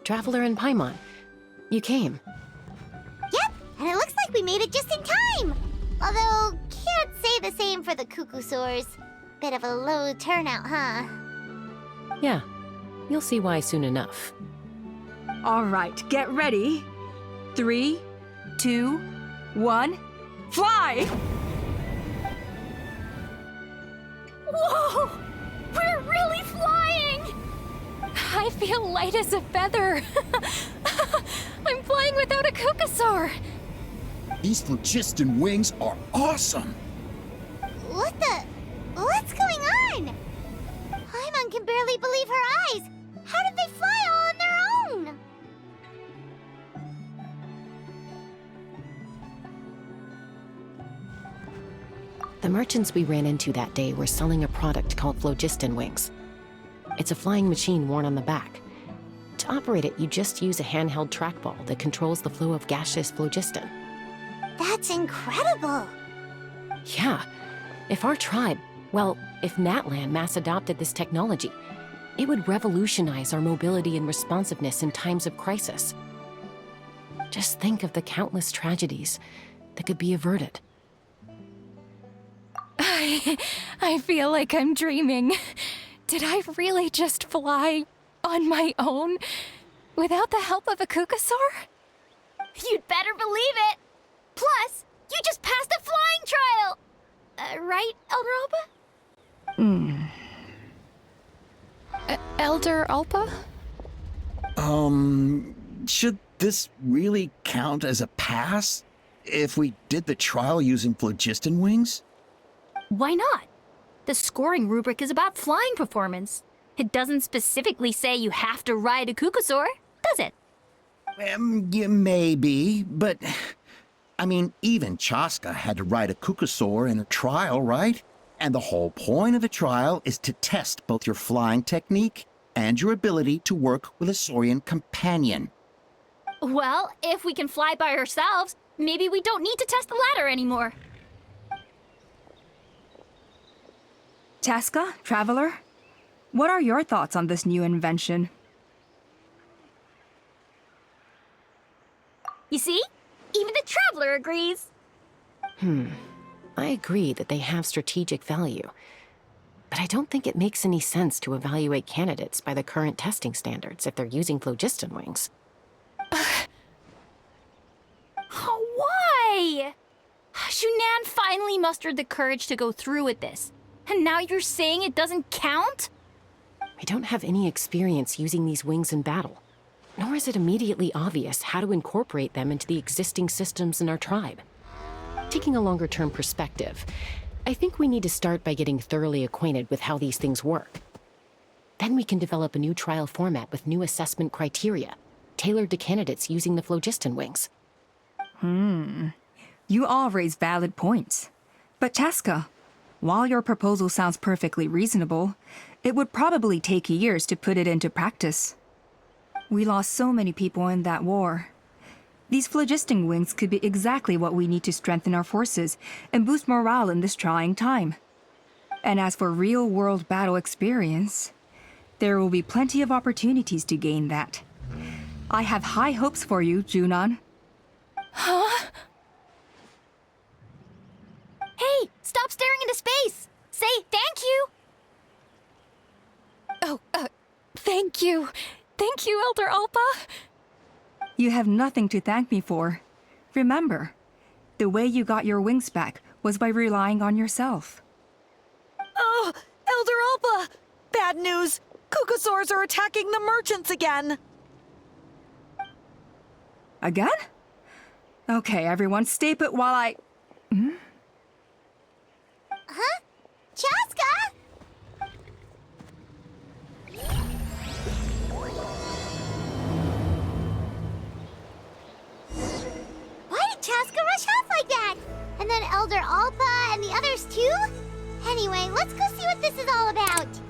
Traveler and Paimon. You came. Yep, and it looks like we made it just in time. Although, can't say the same for the Cuckoosaurs. Bit of a low turnout, huh? Yeah, you'll see why soon enough. All right, get ready. 3, 2, 1, fly! Whoa! We're really flying! I feel light as a feather. I'm flying without a Cuckoosaur. These phlogiston wings are awesome! What's going on? Paimon can barely believe her eyes. How did they fly all on their own? The merchants we ran into that day were selling a product called phlogiston wings. It's a flying machine worn on the back. To operate it, you just use a handheld trackball that controls the flow of gaseous phlogiston. That's incredible. Yeah, if our tribe, well, if Natlan mass adopted this technology, it would revolutionize our mobility and responsiveness in times of crisis. Just think of the countless tragedies that could be averted. I feel like I'm dreaming. Did I really just fly on my own without the help of a Cuckoosaur? You'd better believe it. Plus, you just passed the flying trial. Right, Elder Alba? Elder Alpa? Should this really count as a pass? If we did the trial using phlogiston wings? Why not? The scoring rubric is about flying performance. It doesn't specifically say you have to ride a Cuckoosaur, does it? Yeah, maybe, but... I mean, even Chaska had to ride a Cuckoosaur in a trial, right? And the whole point of the trial is to test both your flying technique and your ability to work with a Saurian companion. Well, if we can fly by ourselves, maybe we don't need to test the ladder anymore. Chaska, Traveler, what are your thoughts on this new invention? You see? Even the Traveler agrees. I agree that they have strategic value, but I don't think it makes any sense to evaluate candidates by the current testing standards if they're using phlogiston wings. Why? Shunan finally mustered the courage to go through with this. And now you're saying it doesn't count? I don't have any experience using these wings in battle, nor is it immediately obvious how to incorporate them into the existing systems in our tribe. Taking a longer-term perspective, I think we need to start by getting thoroughly acquainted with how these things work. Then we can develop a new trial format with new assessment criteria, tailored to candidates using the phlogiston wings. You all raise valid points. But Chaska, while your proposal sounds perfectly reasonable, it would probably take years to put it into practice. We lost so many people in that war. These phlogiston wings could be exactly what we need to strengthen our forces and boost morale in this trying time. And as for real-world battle experience, there will be plenty of opportunities to gain that. I have high hopes for you, Junon. Huh? Hey, stop staring into space! Say thank you! Oh, thank you. Thank you, Elder Alpa. You have nothing to thank me for. Remember, the way you got your wings back was by relying on yourself. Oh, Elder Alpa! Bad news! Cuckoosaurs are attacking the merchants again! Again? Okay, everyone, stay put while I... Huh? Chaska? Why did Chaska rush off like that? And then Elder Alpa and the others too? Anyway, let's go see what this is all about.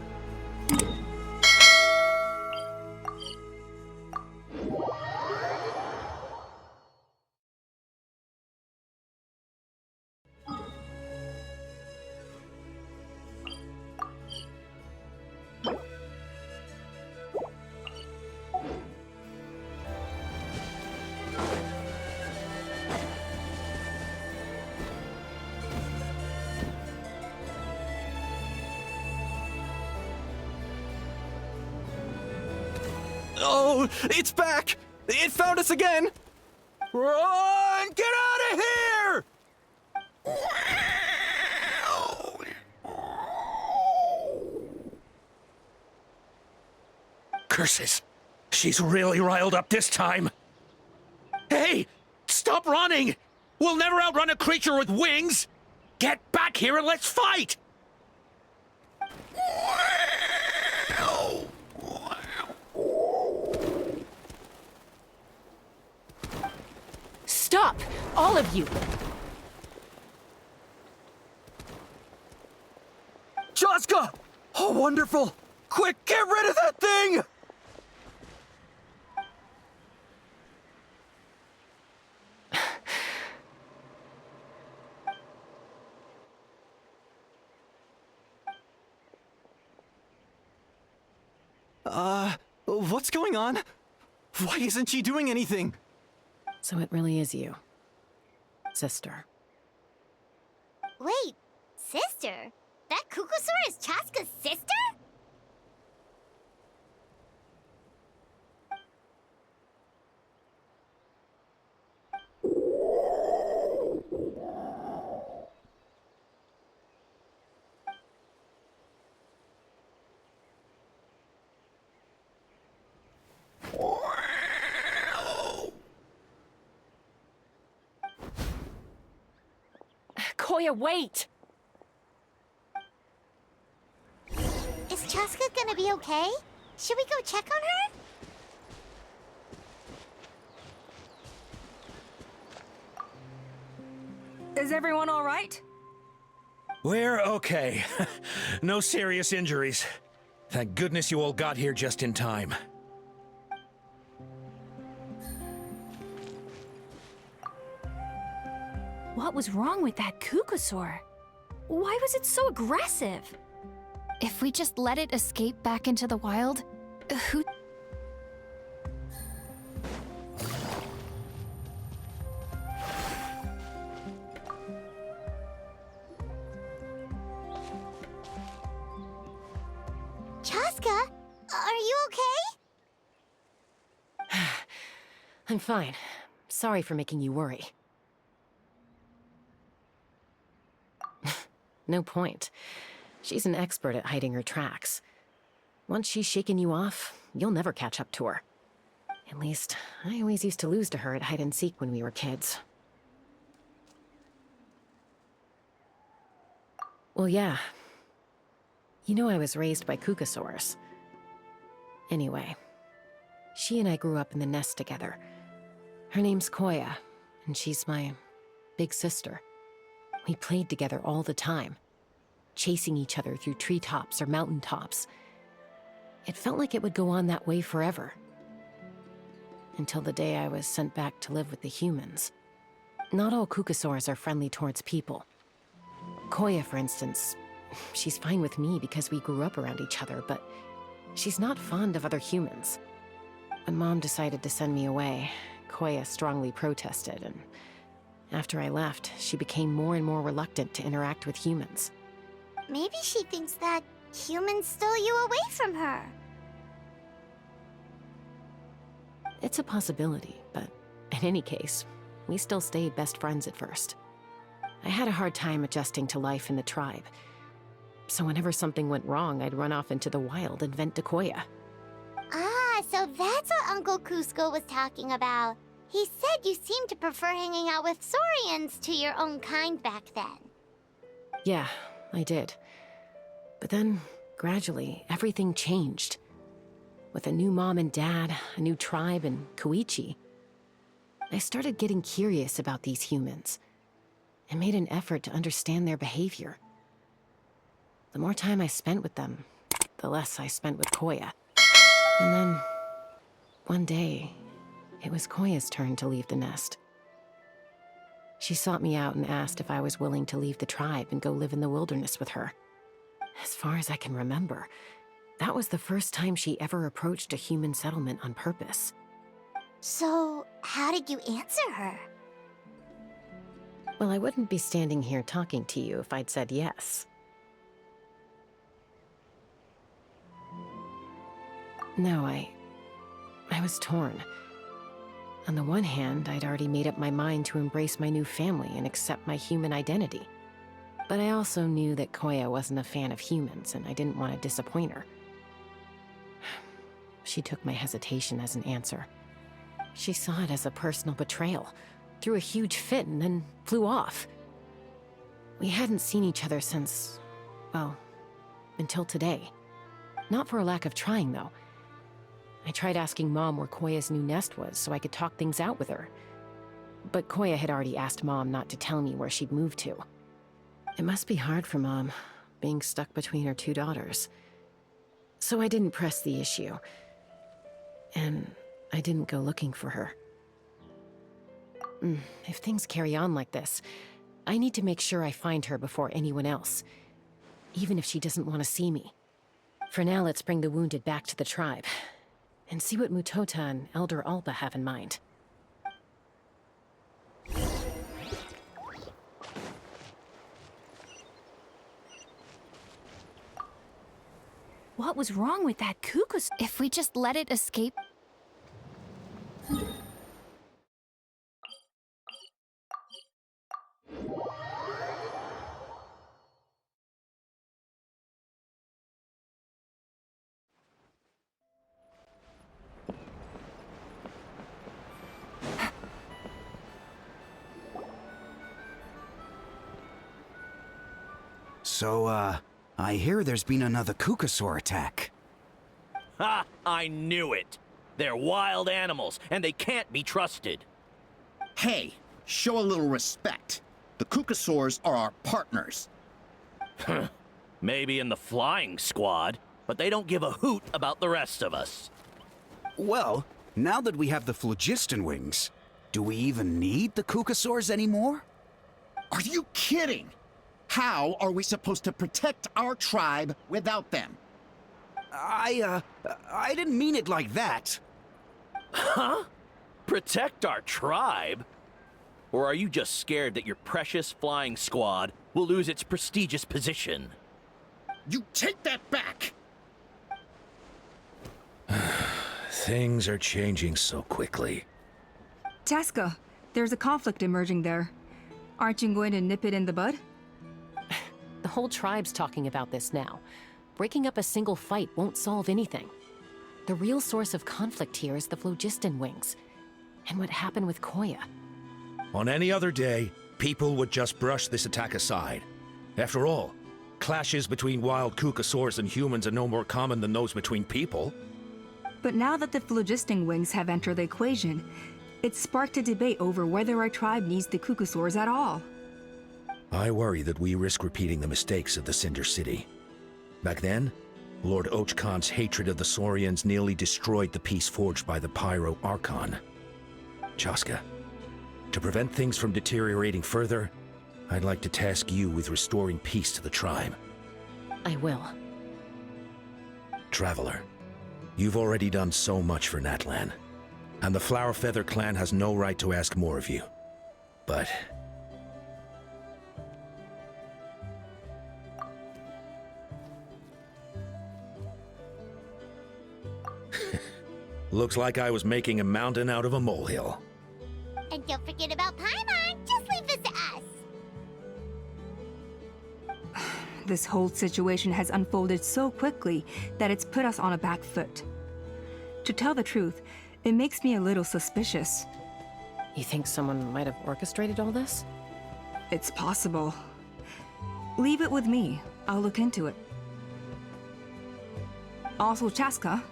Oh, it's back! It found us again! Run! Get out of here! Curses! She's really riled up this time! Hey! Stop running! We'll never outrun a creature with wings! Get back here and let's fight! Stop! All of you! Chaska! Oh, wonderful! Quick, get rid of that thing! What's going on? Why isn't she doing anything? So it really is you, sister. Wait, sister? That Kukusaur is Chaska's sister? Koya, wait! Is Chaska gonna be okay? Should we go check on her? Is everyone all right? We're okay. No serious injuries. Thank goodness you all got here just in time. What was wrong with that Kukusaur? Why was it so aggressive? If we just let it escape back into the wild, who... Chaska, are you okay? I'm fine. Sorry for making you worry. No point. She's an expert at hiding her tracks. Once she's shaken you off, you'll never catch up to her. At least, I always used to lose to her at hide-and-seek when we were kids. Well, yeah. You know I was raised by Kukusaurs. Anyway, she and I grew up in the nest together. Her name's Koya, and she's my big sister. We played together all the time, chasing each other through treetops or mountaintops. It felt like it would go on that way forever. Until the day I was sent back to live with the humans. Not all Kukusaurs are friendly towards people. Koya, for instance, she's fine with me because we grew up around each other, but she's not fond of other humans. When Mom decided to send me away, Koya strongly protested, and after I left, she became more and more reluctant to interact with humans. Maybe she thinks that humans stole you away from her. It's a possibility, but in any case, we still stayed best friends at first. I had a hard time adjusting to life in the tribe, so whenever something went wrong, I'd run off into the wild and vent to Koya. Ah, so that's what Uncle Cusco was talking about. He said you seemed to prefer hanging out with Saurians to your own kind back then. Yeah, I did. But then, gradually, everything changed. With a new mom and dad, a new tribe, and Koichi, I started getting curious about these humans, and made an effort to understand their behavior. The more time I spent with them, the less I spent with Koya. And then, one day, it was Koya's turn to leave the nest. She sought me out and asked if I was willing to leave the tribe and go live in the wilderness with her. As far as I can remember, that was the first time she ever approached a human settlement on purpose. So, how did you answer her? Well, I wouldn't be standing here talking to you if I'd said yes. No, I I was torn. On the one hand, I'd already made up my mind to embrace my new family and accept my human identity. But I also knew that Koya wasn't a fan of humans, and I didn't want to disappoint her. She took my hesitation as an answer. She saw it as a personal betrayal, threw a huge fit, and then flew off. We hadn't seen each other since, well, until today. Not for a lack of trying, though. I tried asking Mom where Koya's new nest was so I could talk things out with her. But Koya had already asked Mom not to tell me where she'd moved to. It must be hard for Mom, being stuck between her two daughters. So I didn't press the issue. And I didn't go looking for her. If things carry on like this, I need to make sure I find her before anyone else, even if she doesn't want to see me. For now, let's bring the wounded back to the tribe, and see what Mutota and Elder Alba have in mind. What was wrong with that cuckoo? If we just let it escape... So, I hear there's been another Kukasaur attack. Ha! I knew it! They're wild animals, and they can't be trusted. Hey, show a little respect. The Kukasaurs are our partners. Maybe in the flying squad, but they don't give a hoot about the rest of us. Well, now that we have the phlogiston wings, do we even need the Kukasaurs anymore? Are you kidding? How are we supposed to protect our tribe without them? I didn't mean it like that. Huh? Protect our tribe? Or are you just scared that your precious flying squad will lose its prestigious position? You take that back! Things are changing so quickly. Chaska, there's a conflict emerging there. Aren't you going to nip it in the bud? The whole tribe's talking about this now. Breaking up a single fight won't solve anything. The real source of conflict here is the phlogiston wings, and what happened with Koya. On any other day, people would just brush this attack aside. After all, clashes between wild Kukasaurs and humans are no more common than those between people. But now that the phlogiston wings have entered the equation, it's sparked a debate over whether our tribe needs the Kukasaurs at all. I worry that we risk repeating the mistakes of the Cinder City. Back then, Lord Ochkan's hatred of the Saurians nearly destroyed the peace forged by the Pyro Archon. Chaska, to prevent things from deteriorating further, I'd like to task you with restoring peace to the tribe. I will. Traveler, you've already done so much for Natlan, and the Flower Feather clan has no right to ask more of you. But looks like I was making a mountain out of a molehill. And don't forget about Paimon. Just leave this to us. This whole situation has unfolded so quickly that it's put us on a back foot. To tell the truth, it makes me a little suspicious. You think someone might have orchestrated all this? It's possible. Leave it with me. I'll look into it. Also, Chaska,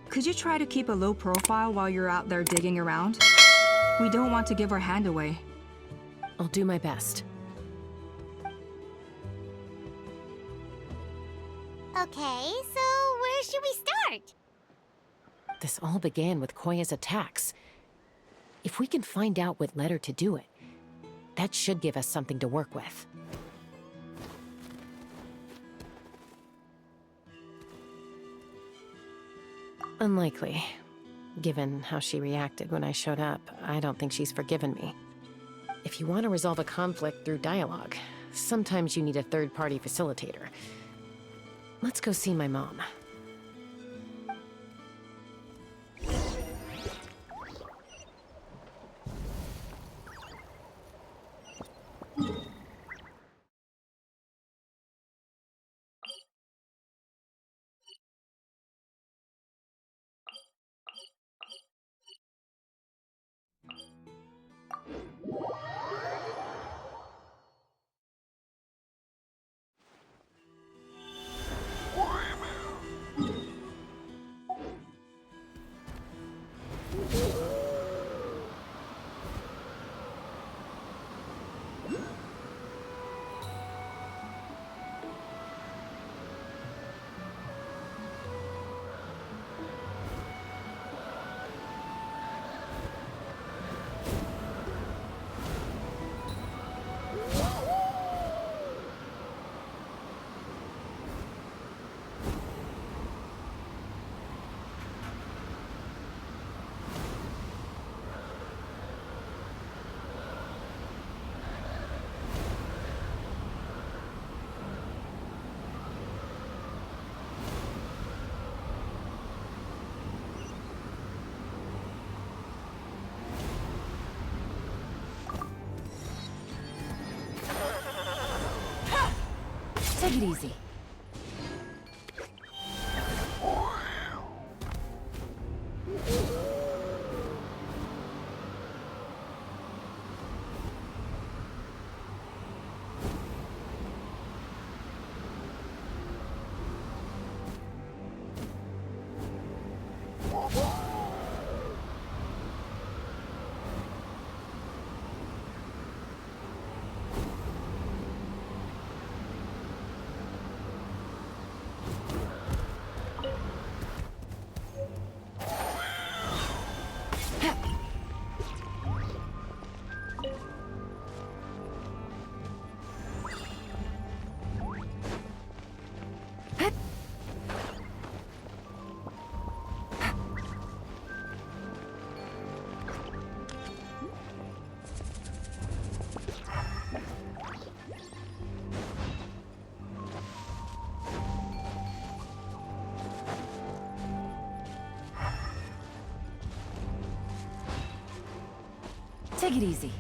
could you try to keep a low profile while you're out there digging around? We don't want to give our hand away. I'll do my best. Okay, so where should we start? This all began with Koya's attacks. If we can find out what led her to do it, that should give us something to work with. Unlikely. Given how she reacted when I showed up, I don't think she's forgiven me. If you want to resolve a conflict through dialogue, sometimes you need a third-party facilitator. Let's go see my mom. Take it easy. Take it easy.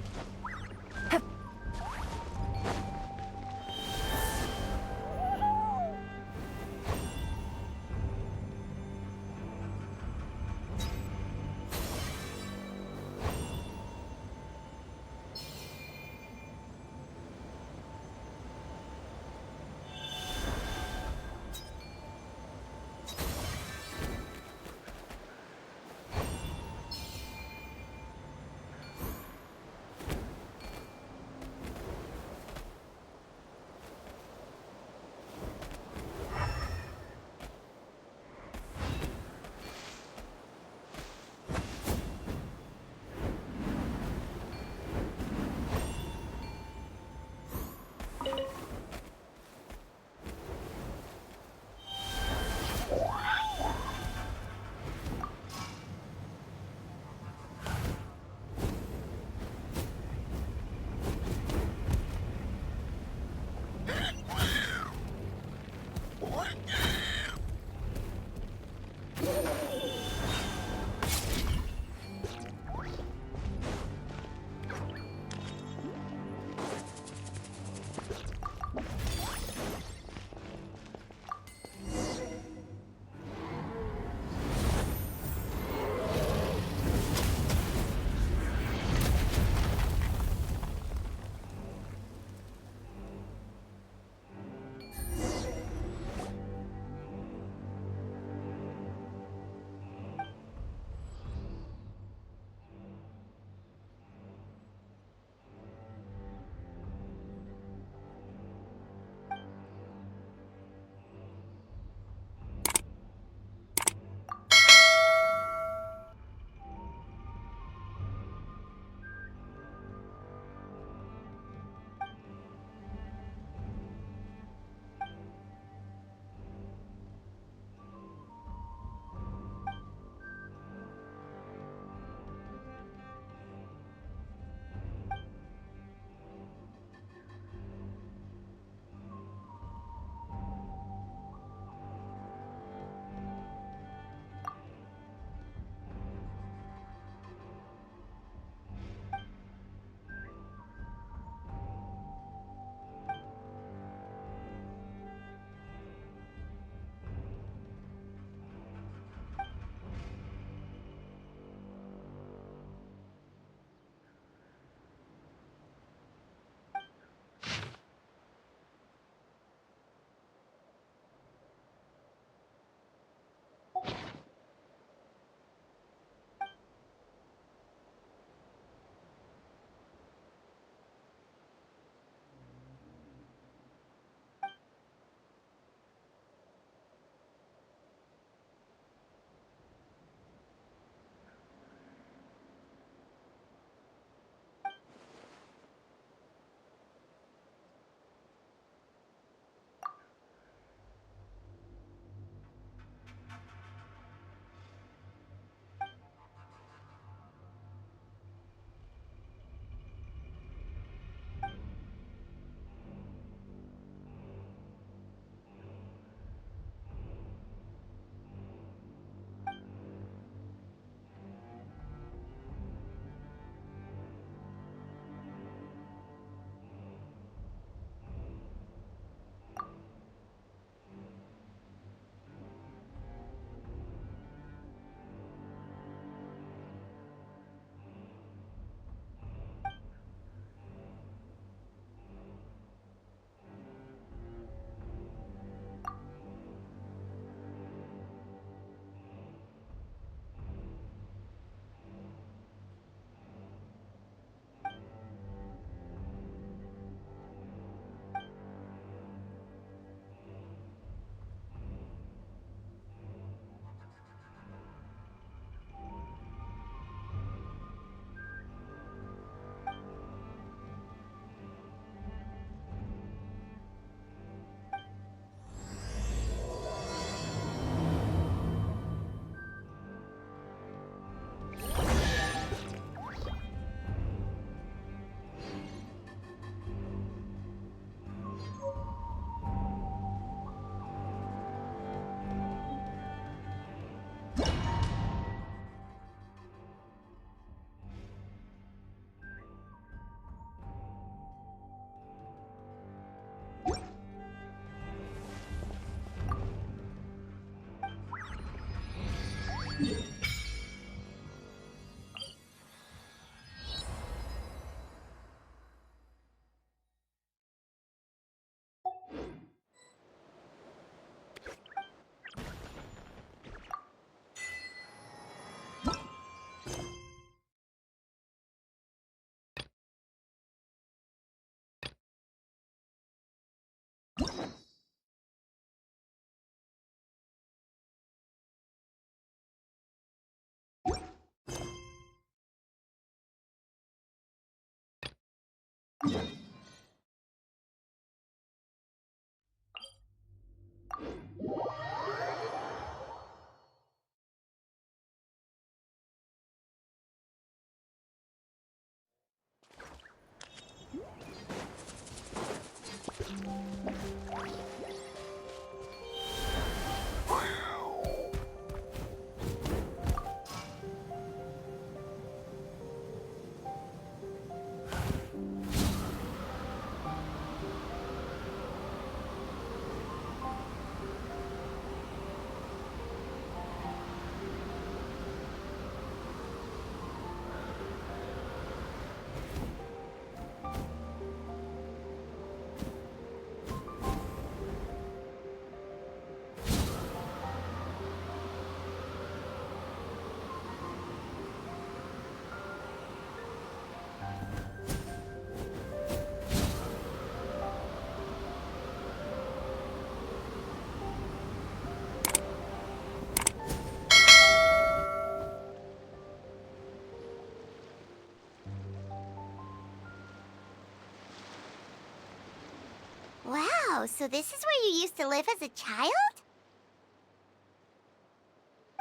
Wow, so this is where you used to live as a child?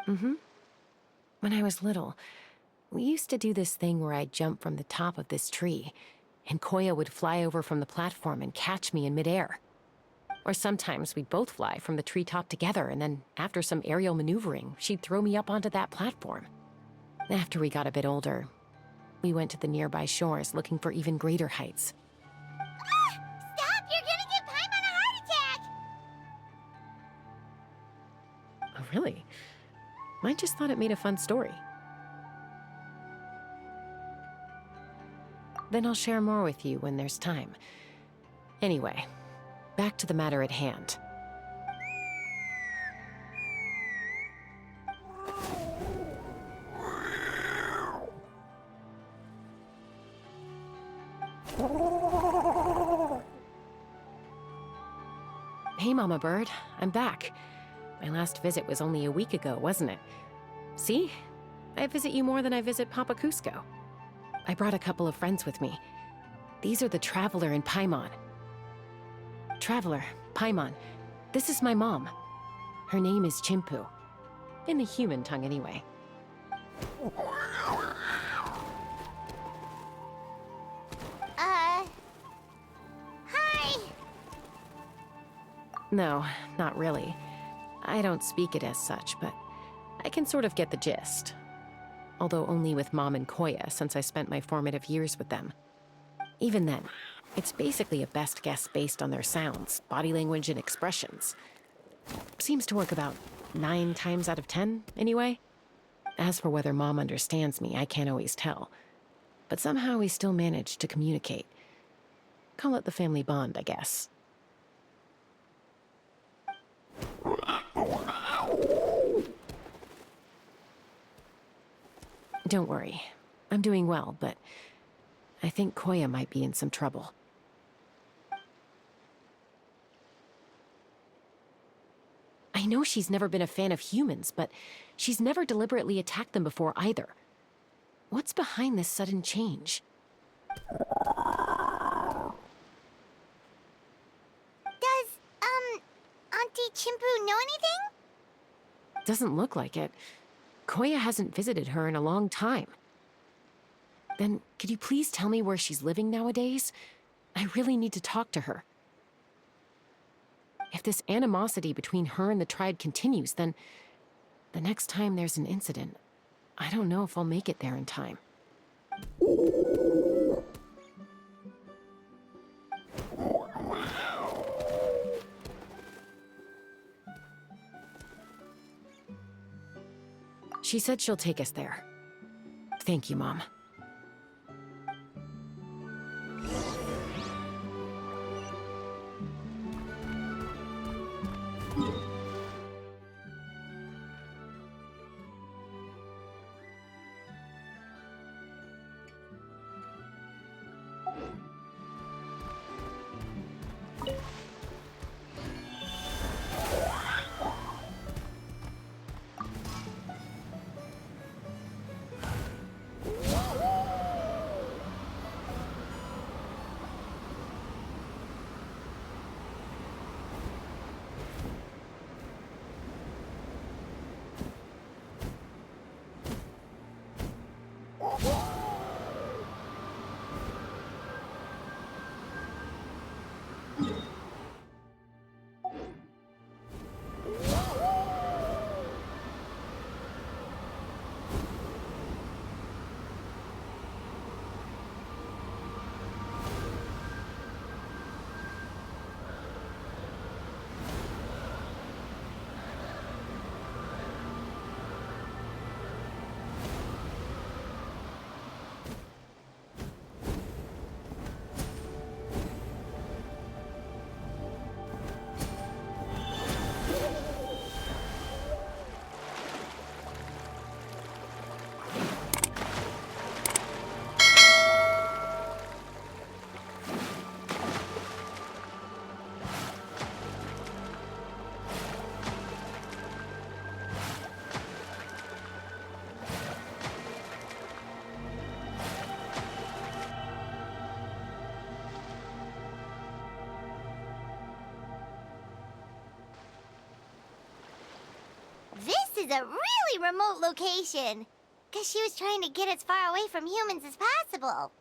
Mm-hmm. When I was little, we used to do this thing where I'd jump from the top of this tree, and Koya would fly over from the platform and catch me in midair. Or sometimes we'd both fly from the treetop together, and then after some aerial maneuvering, she'd throw me up onto that platform. After we got a bit older, we went to the nearby shores looking for even greater heights. Stop! You're gonna give Paimon a heart attack! Oh, really? I just thought it made a fun story. Then I'll share more with you when there's time. Anyway, back to the matter at hand. Hey, Mama Bird, I'm back. My last visit was only a week ago, wasn't it? See? I visit you more than I visit Papa Cusco. I brought a couple of friends with me. These are the Traveler and Paimon. Traveler, Paimon, this is my mom. Her name is Chimpu. In the human tongue, anyway. Hi! No, not really. I don't speak it as such, but I can sort of get the gist. Although only with Mom and Koya, since I spent my formative years with them. Even then, it's basically a best guess based on their sounds, body language, and expressions. Seems to work about 9 times out of 10, anyway. As for whether Mom understands me, I can't always tell. But somehow we still manage to communicate. Call it the family bond, I guess. Don't worry. I'm doing well, but I think Koya might be in some trouble. I know she's never been a fan of humans, but she's never deliberately attacked them before either. What's behind this sudden change? Does, Auntie Chimpu know anything? Doesn't look like it. Koya hasn't visited her in a long time. Then, could you please tell me where she's living nowadays? I really need to talk to her. If this animosity between her and the tribe continues, then the next time there's an incident, I don't know if I'll make it there in time. She said she'll take us there. Thank you, Mom. a really remote location. Guess she was trying to get as far away from humans as possible.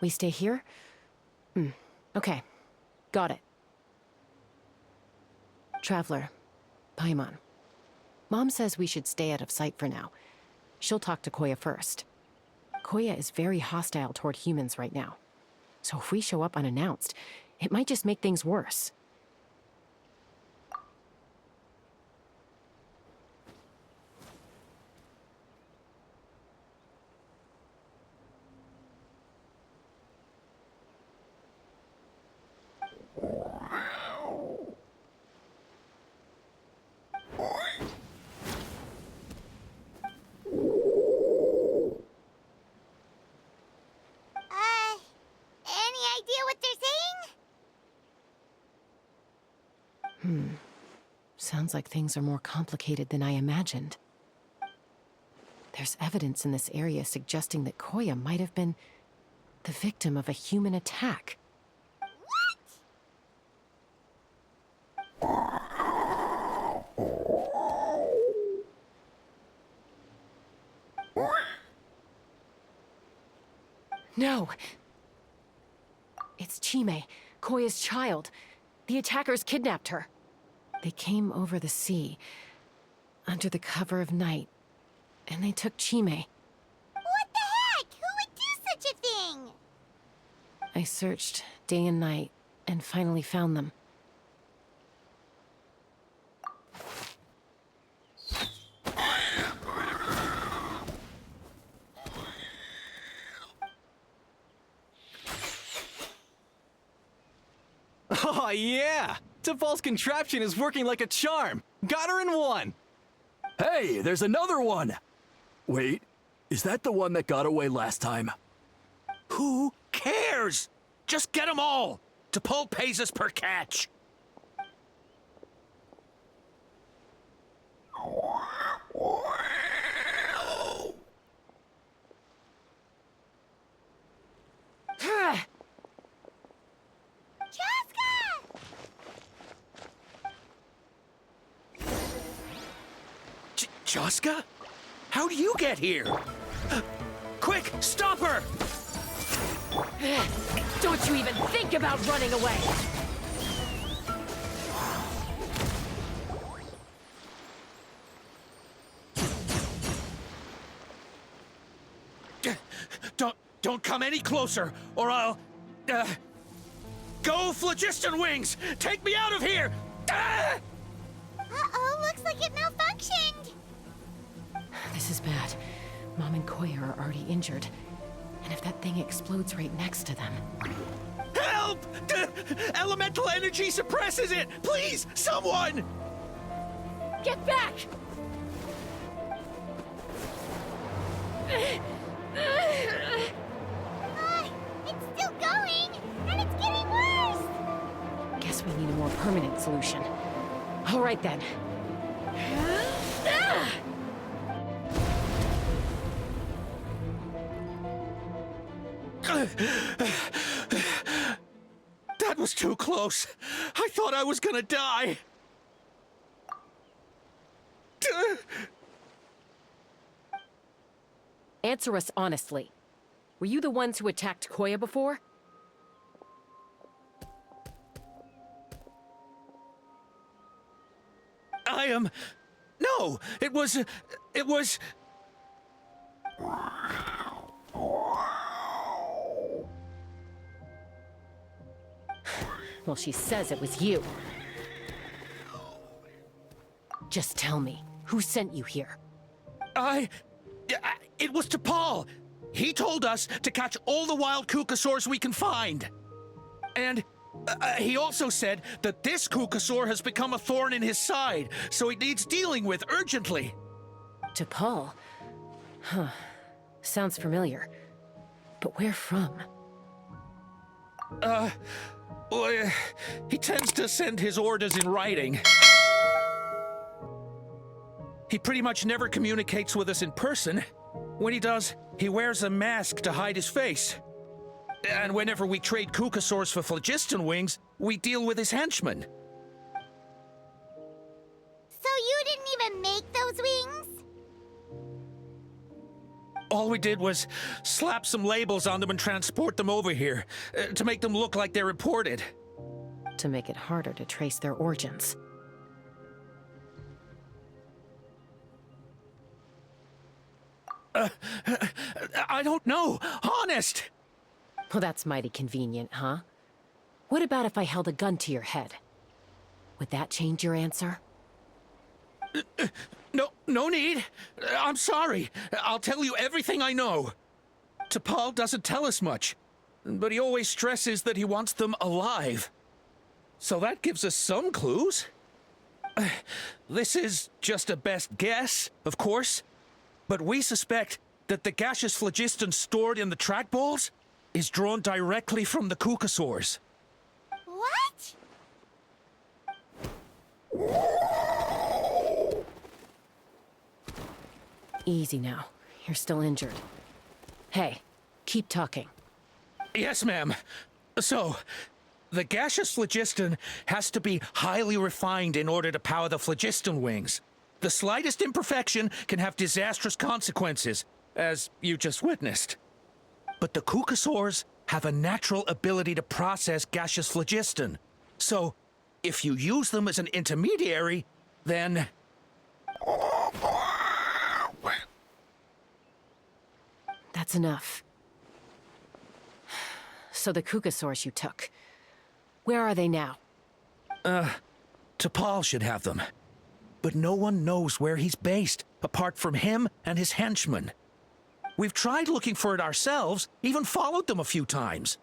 We stay here? Okay. Got it. Traveler, Paimon. Mom says we should stay out of sight for now. She'll talk to Koya first. Koya is very hostile toward humans right now. So if we show up unannounced, it might just make things worse. Any idea what they're saying? Sounds like things are more complicated than I imagined. There's evidence in this area suggesting that Koya might have been the victim of a human attack. No! It's Chime, Koya's child. The attackers kidnapped her. They came over the sea, under the cover of night, and they took Chime. What the heck? Who would do such a thing? I searched day and night, and finally found them. Oh, yeah! T'Pol's contraption is working like a charm! Got her in one! Hey, there's another one! Wait, is that the one that got away last time? Who cares? Just get them all. T'Pol pays us per catch. Chaska? How do you get here? Quick, stop her! Don't you even think about running away! Don't come any closer, or I'll... Go, Phlogiston Wings! Take me out of here! Uh-oh, looks like it malfunctioned. This is bad. Mom and Koya are already injured. And if that thing explodes right next to them... Help! Elemental energy suppresses it! Please, someone! Get back! It's still going, and it's getting worse. Guess we need a more permanent solution. All right then. That was too close. I thought I was gonna die. Answer us honestly. Were you the ones who attacked Koya before? No, it was... Well, she says it was you. Just tell me, who sent you here? It was T'Pol. He told us to catch all the wild Kukasaurs we can find. And he also said that this Kukasaur has become a thorn in his side, so it needs dealing with urgently. T'Pol? Huh. Sounds familiar. But where from? Well, he tends to send his orders in writing. He pretty much never communicates with us in person. When he does, he wears a mask to hide his face. And whenever we trade Kukasaurs for Phlogiston Wings, we deal with his henchmen. those wings? All we did was slap some labels on them and transport them over here, to make them look like they're imported. To make it harder to trace their origins. I don't know, honest! Well, that's mighty convenient, huh? What about if I held a gun to your head? Would that change your answer? No need. I'm sorry. I'll tell you everything I know. T'Pol doesn't tell us much, but he always stresses that he wants them alive. So that gives us some clues. This is just a best guess, of course, but we suspect that the gaseous phlogiston stored in the trackballs is drawn directly from the Kukasaurs. What? Easy now. You're still injured. Hey, keep talking. Yes, ma'am. So, the gaseous phlogiston has to be highly refined in order to power the phlogiston wings. The slightest imperfection can have disastrous consequences, as you just witnessed. But the Kukasaurs have a natural ability to process gaseous phlogiston. So, if you use them as an intermediary, then... That's enough. So the Kukasaurs you took, where are they now? T'Pol should have them. But no one knows where he's based, apart from him and his henchmen. We've tried looking for it ourselves, even followed them a few times.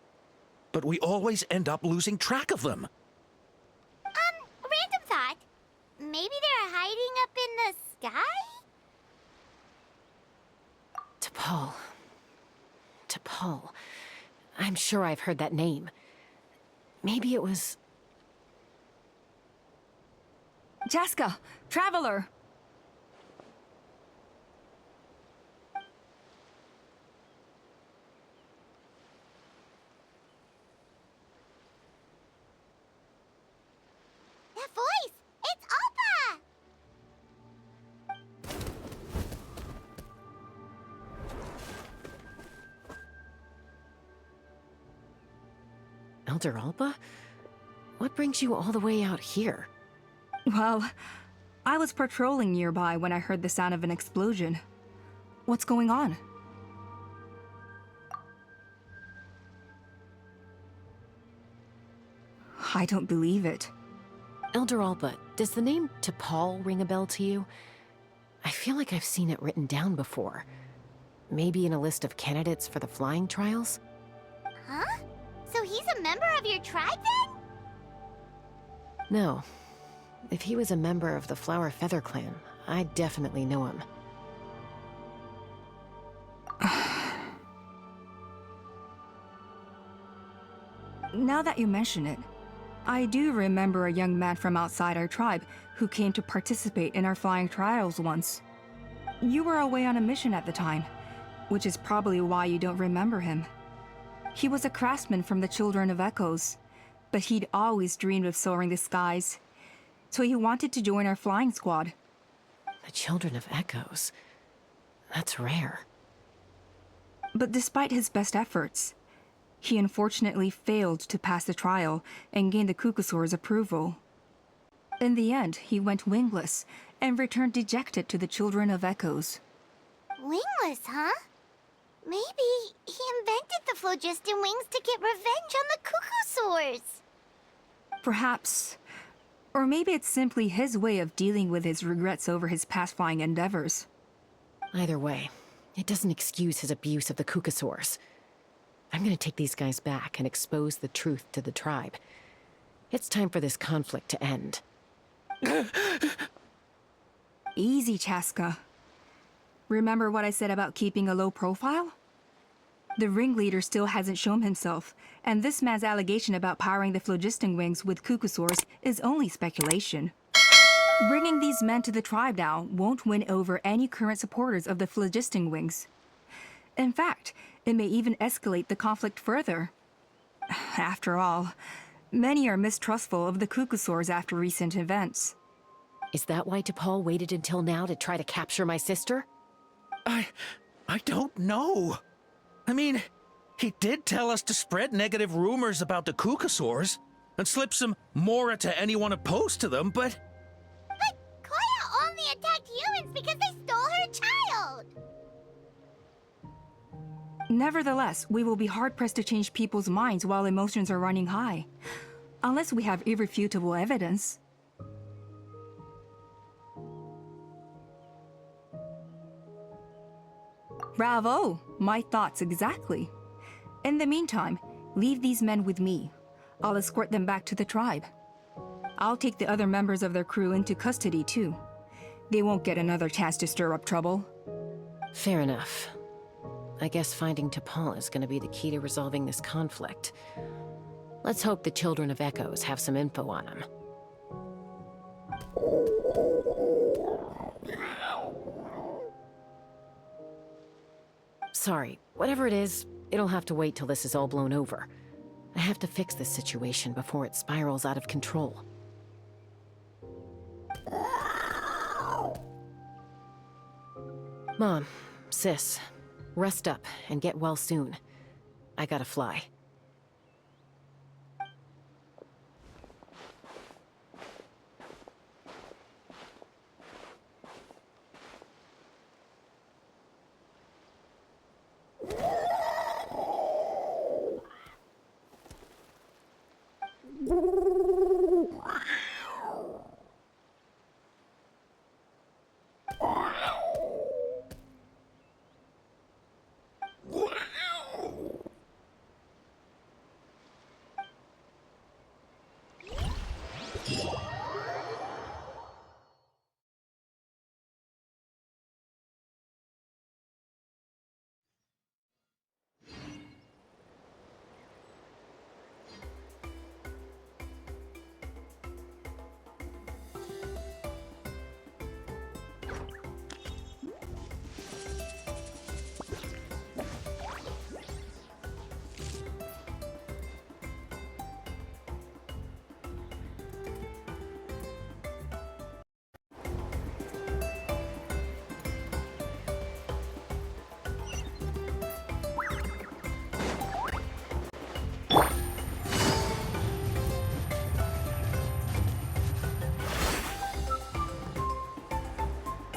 But we always end up losing track of them. Random thought. Maybe they're hiding up in the sky? T'Pol. T'Pol. I'm sure I've heard that name. Maybe it was... Chaska, Traveler! That voice! It's Alpa! Elder Alba? What brings you all the way out here? Well, I was patrolling nearby when I heard the sound of an explosion. What's going on? I don't believe it. Elder Alba, does the name T'Pol ring a bell to you? I feel like I've seen it written down before. Maybe in a list of candidates for the flying trials? Huh? So he's a member of your tribe then? No. If he was a member of the Flower Feather Clan, I'd definitely know him. Now that you mention it, I do remember a young man from outside our tribe who came to participate in our flying trials once. You were away on a mission at the time, which is probably why you don't remember him. He was a craftsman from the Children of Echoes, but he'd always dreamed of soaring the skies, so he wanted to join our flying squad. The Children of Echoes? That's rare. But despite his best efforts, he unfortunately failed to pass the trial and gain the Kukasaur's approval. In the end, he went wingless and returned dejected to the Children of Echoes. Wingless, huh? Maybe he invented the phlogiston wings to get revenge on the Kukasaurs. Perhaps. Or maybe it's simply his way of dealing with his regrets over his past flying endeavors. Either way, it doesn't excuse his abuse of the Kukasaurs. I'm gonna take these guys back and expose the truth to the tribe. It's time for this conflict to end. Easy, Chaska. Remember what I said about keeping a low profile? The ringleader still hasn't shown himself, and this man's allegation about powering the phlogiston wings with Kukasaurs is only speculation. Bringing these men to the tribe now won't win over any current supporters of the phlogiston wings. In fact, it may even escalate the conflict further. After all, many are mistrustful of the Kukasaurs after recent events. Is that why T'Pol waited until now to try to capture my sister? I don't know. I mean, he did tell us to spread negative rumors about the Kukasaurs and slip some Mora to anyone opposed to them, but... But Koya only attacked humans because they stole her child! Nevertheless, we will be hard-pressed to change people's minds while emotions are running high. Unless we have irrefutable evidence. Bravo! My thoughts exactly. In the meantime, leave these men with me. I'll escort them back to the tribe. I'll take the other members of their crew into custody too. They won't get another chance to stir up trouble. Fair enough. I guess finding T'Pol is going to be the key to resolving this conflict. Let's hope the Children of Echoes have some info on him. Sorry, whatever it is, it'll have to wait till this is all blown over. I have to fix this situation before it spirals out of control. Mom, Sis, rest up and get well soon. I gotta fly.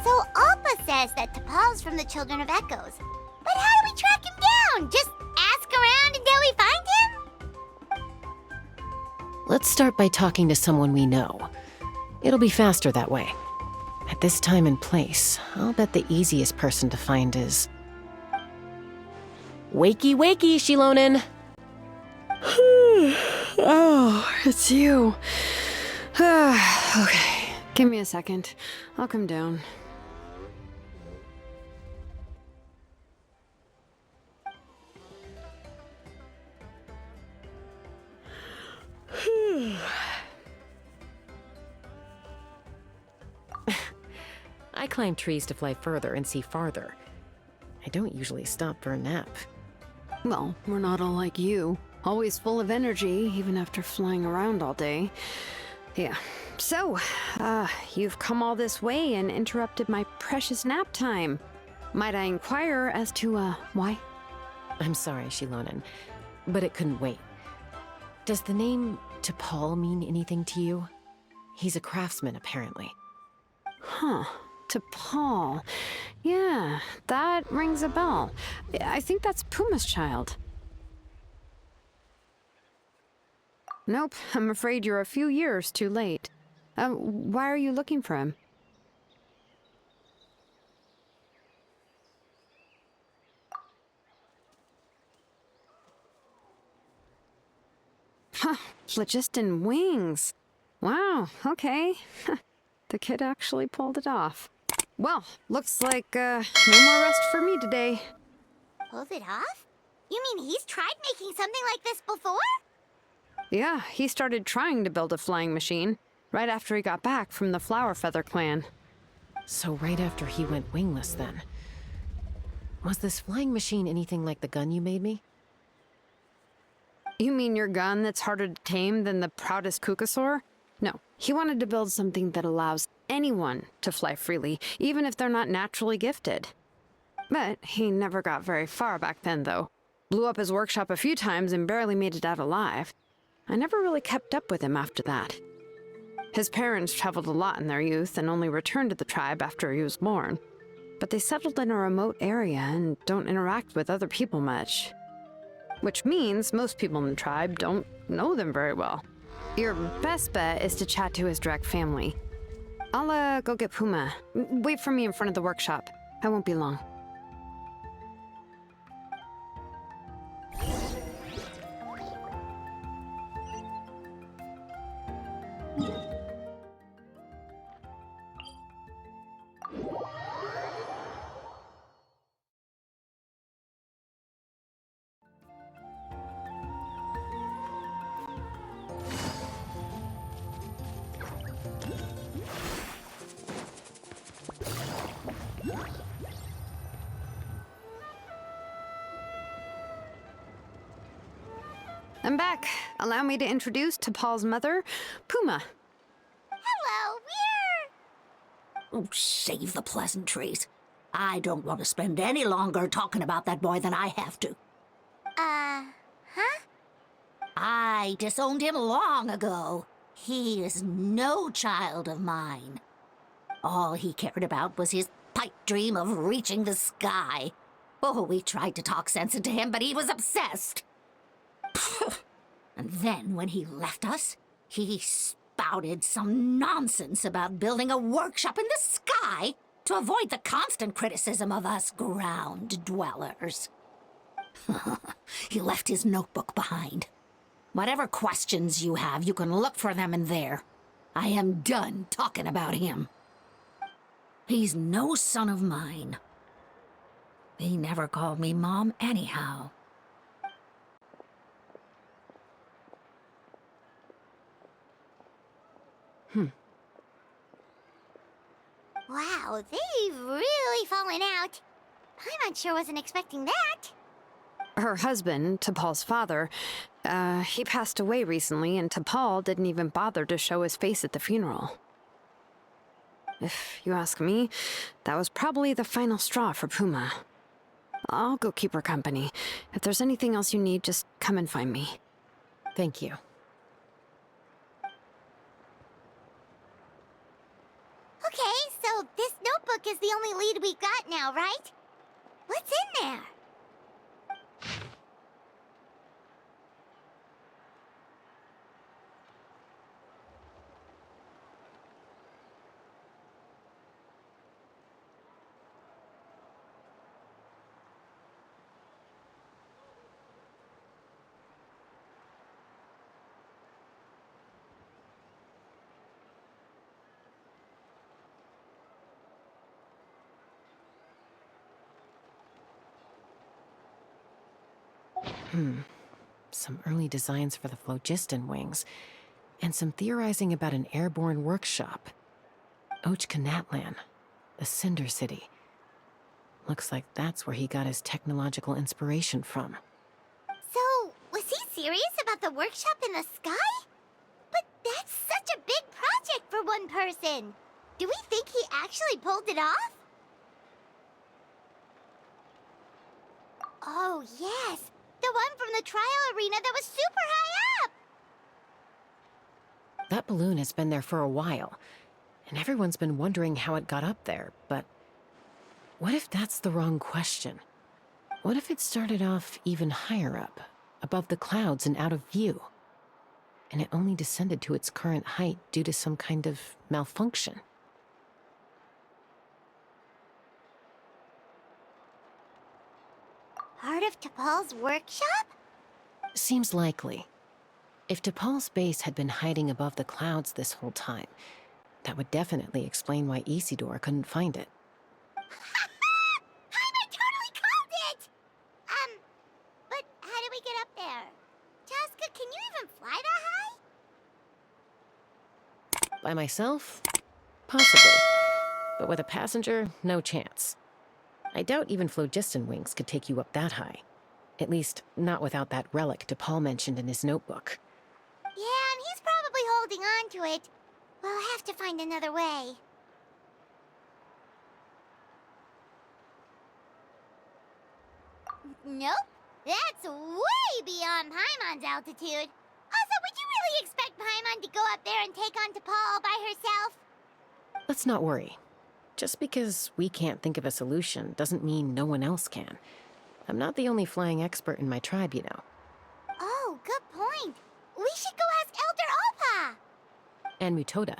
So Appa says that T'Pol's from the Children of Echoes. But how do we track him down? Just ask around until we find him? Let's start by talking to someone we know. It'll be faster that way. At this time and place, I'll bet the easiest person to find is... Wakey, wakey, Shilonen! Oh, it's you. Okay, give me a second. I'll come down. I climb trees to fly further and see farther. I don't usually stop for a nap. Well, we're not all like you. Always full of energy, even after flying around all day. Yeah. So, you've come all this way and interrupted my precious nap time. Might I inquire as to, why? I'm sorry, Shilonen, but it couldn't wait. Does the name T'Pol mean anything to you? He's a craftsman, apparently. Huh. T'Pol. Yeah, that rings a bell. I think that's Puma's child. Nope, I'm afraid you're a few years too late. Why are you looking for him? Huh, phlogiston wings. Wow, okay. The kid actually pulled it off. Well, looks like, no more rest for me today. Pulled it off? You mean he's tried making something like this before? Yeah, he started trying to build a flying machine right after he got back from the Flower Feather clan. So right after he went wingless, then. Was this flying machine anything like the gun you made me? You mean your gun that's harder to tame than the proudest Kukasaur? No, he wanted to build something that allows anyone to fly freely, even if they're not naturally gifted. But he never got very far back then, though. Blew up his workshop a few times and barely made it out alive. I never really kept up with him after that. His parents traveled a lot in their youth and only returned to the tribe after he was born. But they settled in a remote area and don't interact with other people much. Which means most people in the tribe don't know them very well. Your best bet is to chat to his direct family. I'll go get Puma. Wait for me in front of the workshop. I won't be long. I'm back. Allow me to introduce T'Pol's mother, Puma. Hello, we're... Oh, save the pleasantries. I don't want to spend any longer talking about that boy than I have to. Huh? I disowned him long ago. He is no child of mine. All he cared about was his pipe dream of reaching the sky. Oh, we tried to talk sense into him, but he was obsessed. And then when he left us, he spouted some nonsense about building a workshop in the sky to avoid the constant criticism of us ground dwellers. He left his notebook behind. Whatever questions you have, you can look for them in there. I am done talking about him. He's no son of mine. He never called me Mom anyhow. Wow, they've really fallen out. Paimon sure wasn't expecting that. Her husband, T'Pol's father, he passed away recently, and T'Pol didn't even bother to show his face at the funeral. If you ask me, that was probably the final straw for Puma. I'll go keep her company. If there's anything else you need, just come and find me. Thank you. Okay, so this notebook is the only lead we got now, right? What's in there? Some early designs for the phlogiston wings, and some theorizing about an airborne workshop. Ochkanatlan, the Cinder City. Looks like that's where he got his technological inspiration from. So, was he serious about the workshop in the sky? But that's such a big project for one person. Do we think he actually pulled it off? Oh, yes. The one from the trial arena that was super high up! That balloon has been there for a while, and everyone's been wondering how it got up there, but what if that's the wrong question? What if it started off even higher up, above the clouds and out of view, and it only descended to its current height due to some kind of malfunction? Part of T'Pol's workshop? Seems likely. If T'Pol's base had been hiding above the clouds this whole time, that would definitely explain why Isidore couldn't find it. I totally called it! But how do we get up there? Chaska, can you even fly that high? By myself? Possibly. But with a passenger, no chance. I doubt even phlogiston wings could take you up that high. At least, not without that relic T'Pol mentioned in his notebook. Yeah, and he's probably holding on to it. We'll have to find another way. Nope. That's way beyond Paimon's altitude. Also, would you really expect Paimon to go up there and take on T'Pol all by herself? Let's not worry. Just because we can't think of a solution doesn't mean no one else can. I'm not the only flying expert in my tribe, you know. Oh, good point. We should go ask Elder Alpa. And Mutoda.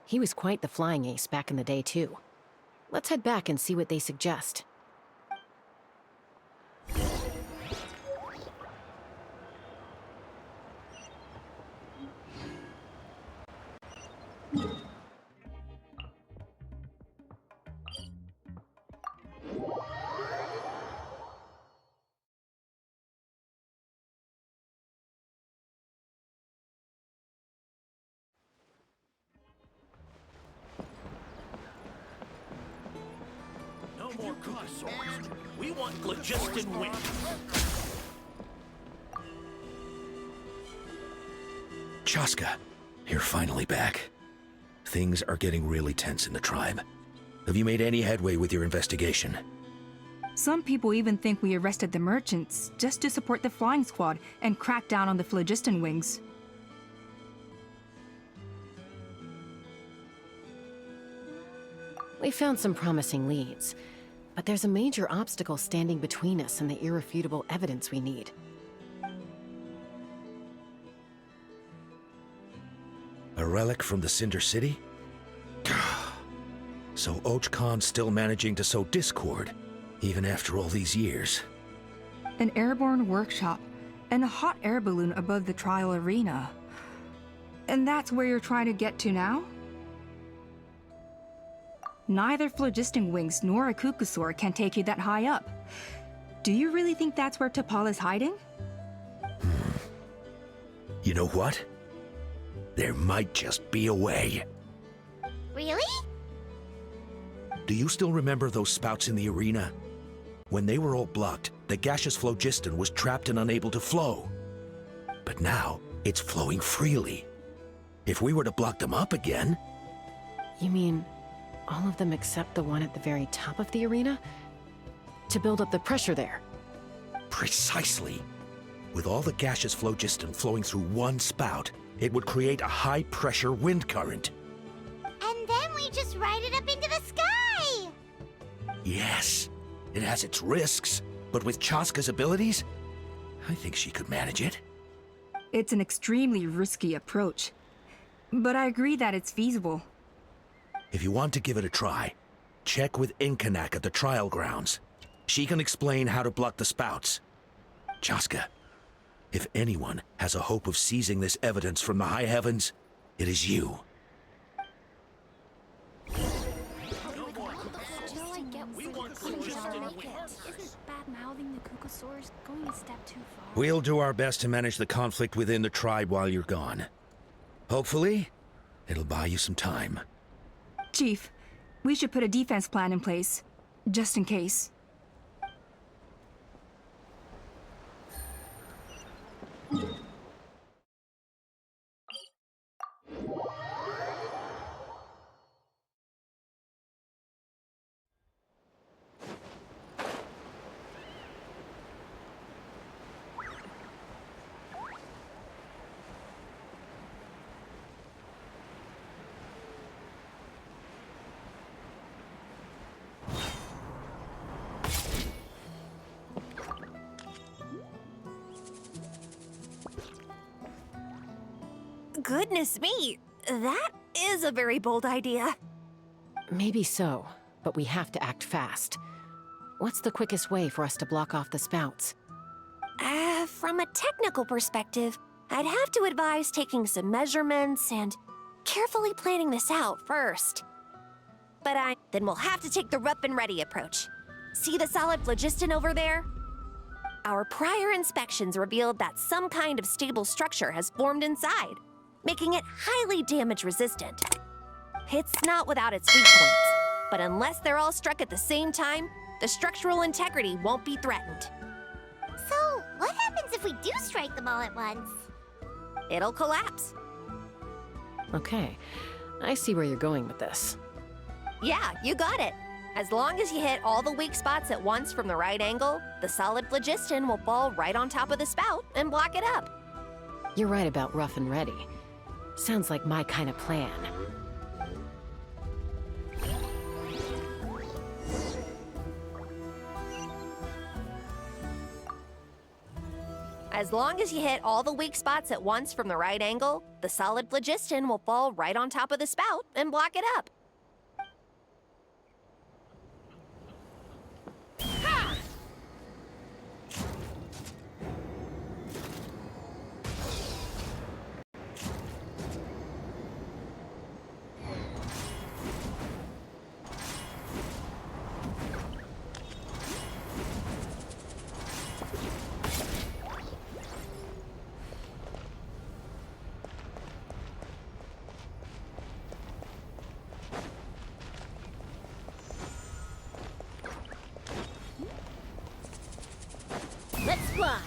He was quite the flying ace back in the day, too. Let's head back and see what they suggest. No more Kukasaurs. We want phlogiston wings. Chaska, you're finally back. Things are getting really tense in the tribe. Have you made any headway with your investigation? Some people even think we arrested the merchants just to support the flying squad and crack down on the phlogiston wings. We found some promising leads, but there's a major obstacle standing between us and the irrefutable evidence we need. A relic from the Cinder City? So Och Khan's still managing to sow discord, even after all these years. An airborne workshop and a hot air balloon above the trial arena. And that's where you're trying to get to now? Neither phlogiston wings nor a Kukusaur can take you that high up. Do you really think that's where T'Pol is hiding? You know what? There might just be a way. Really? Do you still remember those spouts in the arena? When they were all blocked, the gaseous phlogiston was trapped and unable to flow. But now, it's flowing freely. If we were to block them up again... You mean all of them except the one at the very top of the arena? To build up the pressure there? Precisely. With all the gaseous phlogiston flowing through one spout, it would create a high-pressure wind current. And then we just ride it up into the sky! Yes, it has its risks, but with Chaska's abilities, I think she could manage it. It's an extremely risky approach, but I agree that it's feasible. If you want to give it a try, check with Inkanak at the trial grounds. She can explain how to block the spouts. Chaska, if anyone has a hope of seizing this evidence from the high heavens, it is you. We'll do our best to manage the conflict within the tribe while you're gone. Hopefully, it'll buy you some time. Chief, we should put a defense plan in place, just in case. Goodness me, that is a very bold idea. Maybe so, but we have to act fast. What's the quickest way for us to block off the spouts? From a technical perspective, I'd have to advise taking some measurements and carefully planning this out first. But then we'll have to take the rough and ready approach. See the solid phlogiston over there? Our prior inspections revealed that some kind of stable structure has formed inside, making it highly damage resistant. It's not without its weak points, but unless they're all struck at the same time, the structural integrity won't be threatened. So, what happens if we do strike them all at once? It'll collapse. Okay, I see where you're going with this. Yeah, you got it. As long as you hit all the weak spots at once from the right angle, the solid phlogiston will fall right on top of the spout and block it up. You're right about rough and ready. Sounds like my kind of plan. As long as you hit all the weak spots at once from the right angle, the solid phlogiston will fall right on top of the spout and block it up. Let's fly.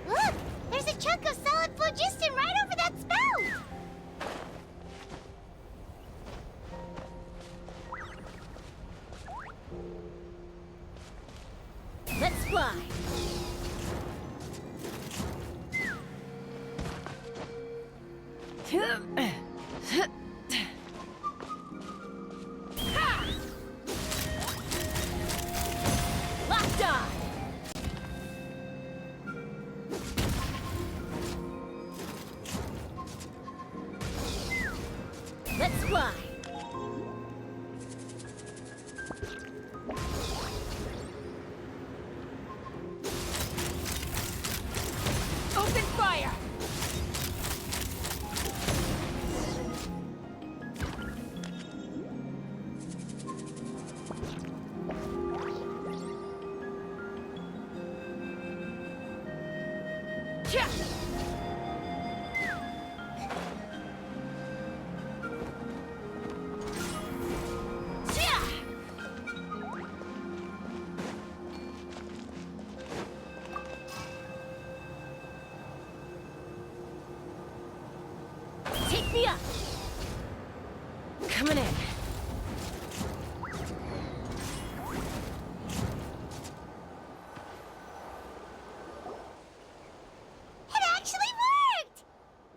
Look! There's a chunk of solid phlogiston right over that spout! Let's fly. Locked on! Let's fly. Open fire! Yeah. Take me up! Coming in. It actually worked!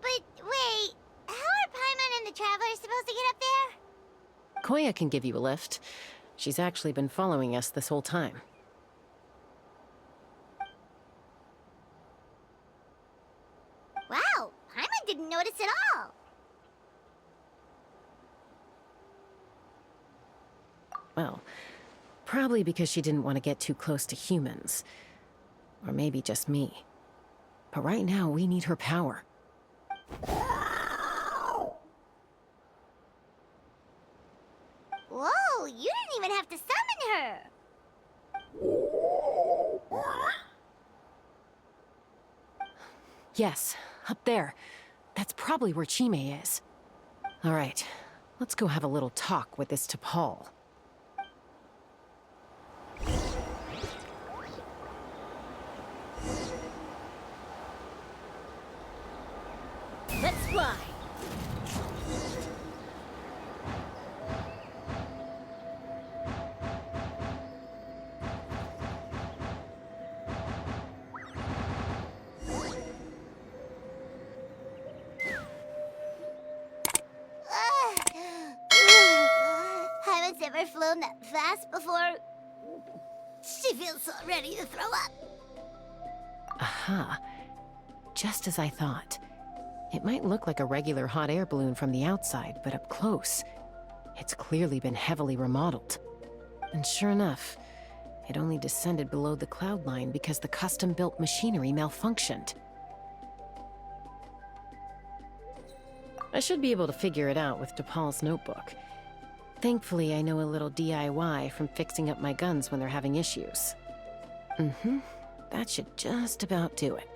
But wait, how are Paimon and the Travelers supposed to get up there? Koya can give you a lift. She's actually been following us this whole time. Wow, Paimon didn't notice at all. Well, probably because she didn't want to get too close to humans. Or maybe just me. But right now, we need her power. Whoa, you didn't even have to summon her! Yes, up there. That's probably where Chime is. All right, let's go have a little talk with this T'Pol. Let's fly! Haven't ever flown that fast before. She feels so ready to throw up. Aha. Just as I thought. It might look like a regular hot air balloon from the outside, but up close, it's clearly been heavily remodeled. And sure enough, it only descended below the cloud line because the custom-built machinery malfunctioned. I should be able to figure it out with DePaul's notebook. Thankfully, I know a little DIY from fixing up my guns when they're having issues. That should just about do it.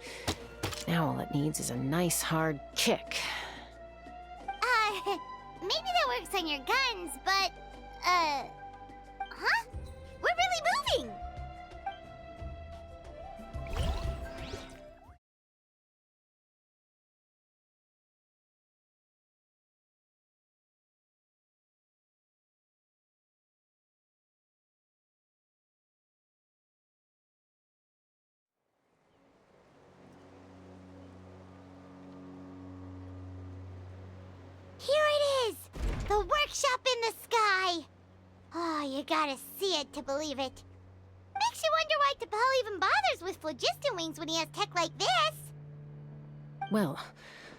Now all it needs is a nice hard kick. Maybe that works on your guns, but, huh? We're really moving! Here it is! The workshop in the sky! Oh, you gotta see it to believe it. Makes you wonder why T'Pol even bothers with phlogiston wings when he has tech like this. Well,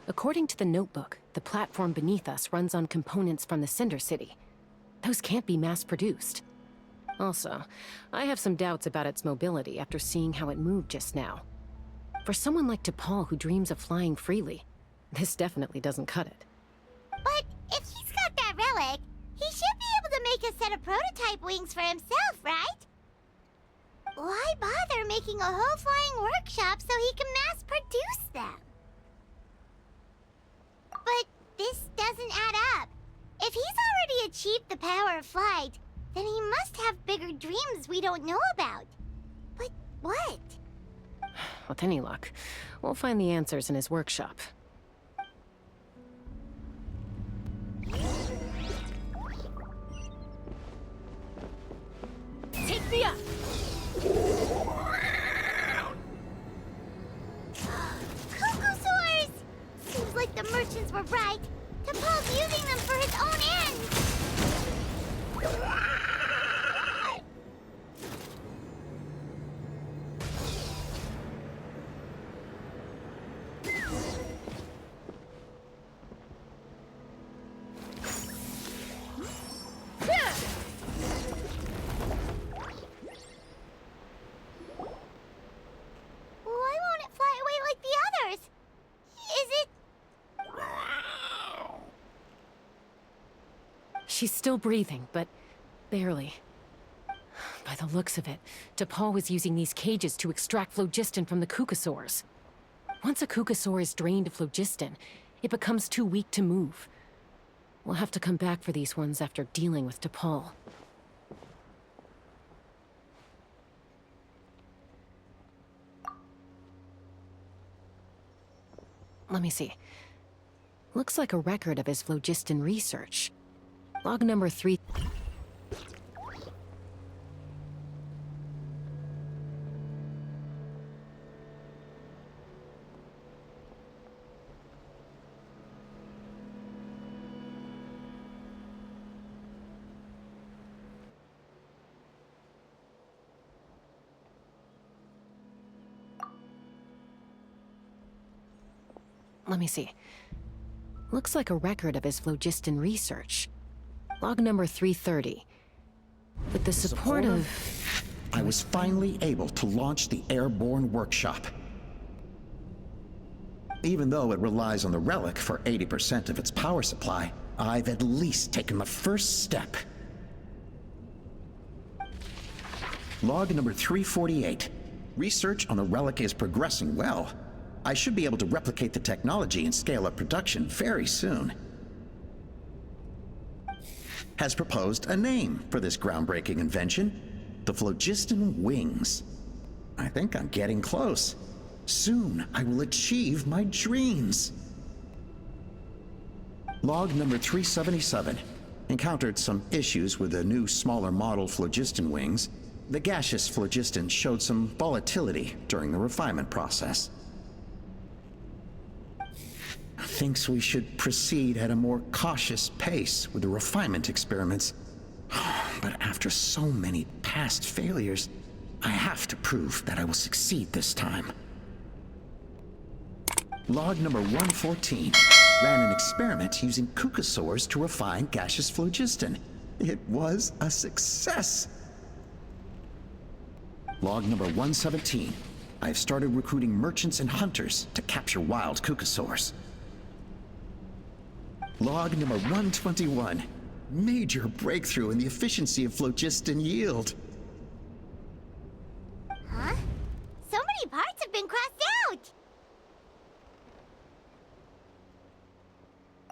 according to the notebook, the platform beneath us runs on components from the Cinder City. Those can't be mass-produced. Also, I have some doubts about its mobility after seeing how it moved just now. For someone like T'Pol who dreams of flying freely, this definitely doesn't cut it. But if he's got that relic, he should be able to make a set of prototype wings for himself, right? Why bother making a whole flying workshop so he can mass-produce them? But this doesn't add up. If he's already achieved the power of flight, then he must have bigger dreams we don't know about. But what? With any luck, we'll find the answers in his workshop. Take me up! Cuckoosaurs! Seems like the merchants were right. T'Pol's using them for his own ends! Why won't it fly away like the others? Is it... She's still breathing, but barely. By the looks of it, T'Pol was using these cages to extract phlogiston from the Cucusaurs. Once a Cucusaur is drained of phlogiston, it becomes too weak to move. We'll have to come back for these ones after dealing with T'Pol. Let me see. Looks like a record of his phlogiston research. Log number 3... Let me see. Looks like a record of his phlogiston research. Log number 330. With the support of... I was finally able to launch the airborne workshop. Even though it relies on the relic for 80% of its power supply, I've at least taken the first step. Log number 348. Research on the relic is progressing well. I should be able to replicate the technology and scale up production very soon. Has proposed a name for this groundbreaking invention: the phlogiston wings. I think I'm getting close. Soon I will achieve my dreams. Log number 377. Encountered some issues with the new smaller model phlogiston wings. The gaseous phlogiston showed some volatility during the refinement process. Thinks we should proceed at a more cautious pace with the refinement experiments. But after so many past failures, I have to prove that I will succeed this time. Log number 114. Ran an experiment using Cucusaurs to refine gaseous phlogiston. It was a success. Log number 117. I have started recruiting merchants and hunters to capture wild Cucusaurs. Log number 121. Major breakthrough in the efficiency of phlogiston yield. Huh? So many parts have been crossed out!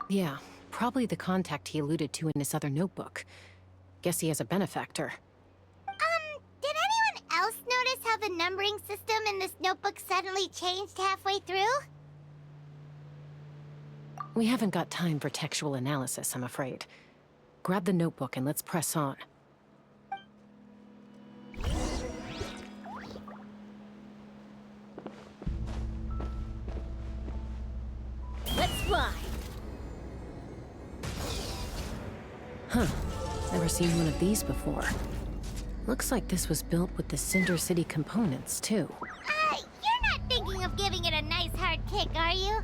Yeah, probably the contact he alluded to in his other notebook. Guess he has a benefactor. Did anyone else notice how the numbering system in this notebook suddenly changed halfway through? We haven't got time for textual analysis, I'm afraid. Grab the notebook and let's press on. Let's fly! Huh. Never seen one of these before. Looks like this was built with the Cinder City components, too. You're not thinking of giving it a nice hard kick, are you?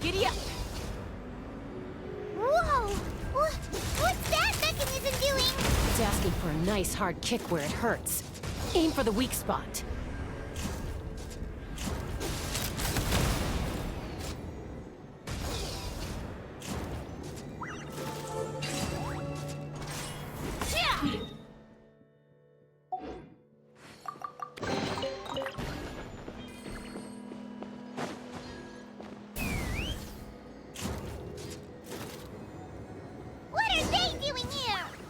Giddy up! Whoa! What's that mechanism doing? It's asking for a nice hard kick where it hurts. Aim for the weak spot.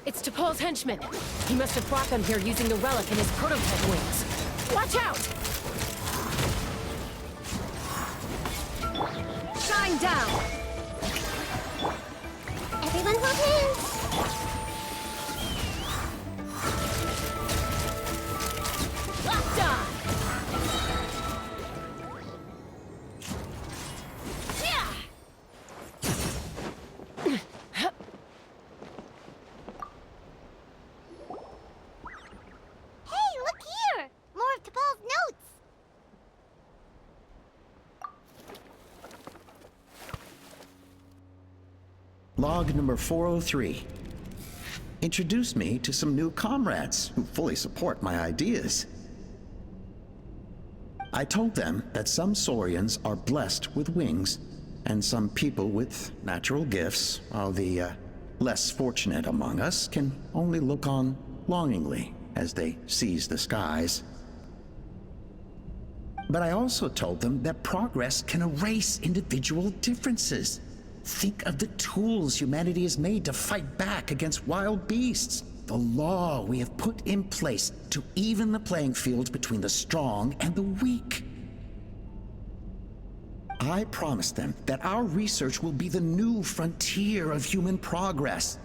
It's T'Pol's henchman. He must have brought them here using the relic in his prototype wings. Watch out! Shine down! Everyone hold hands! Locked on! Log number 403. Introduce me to some new comrades who fully support my ideas. I told them that some Saurians are blessed with wings, and some people with natural gifts, while the less fortunate among us can only look on longingly as they seize the skies. But I also told them that progress can erase individual differences. Think of the tools humanity has made to fight back against wild beasts. The law we have put in place to even the playing field between the strong and the weak. I promised them that our research will be the new frontier of human progress.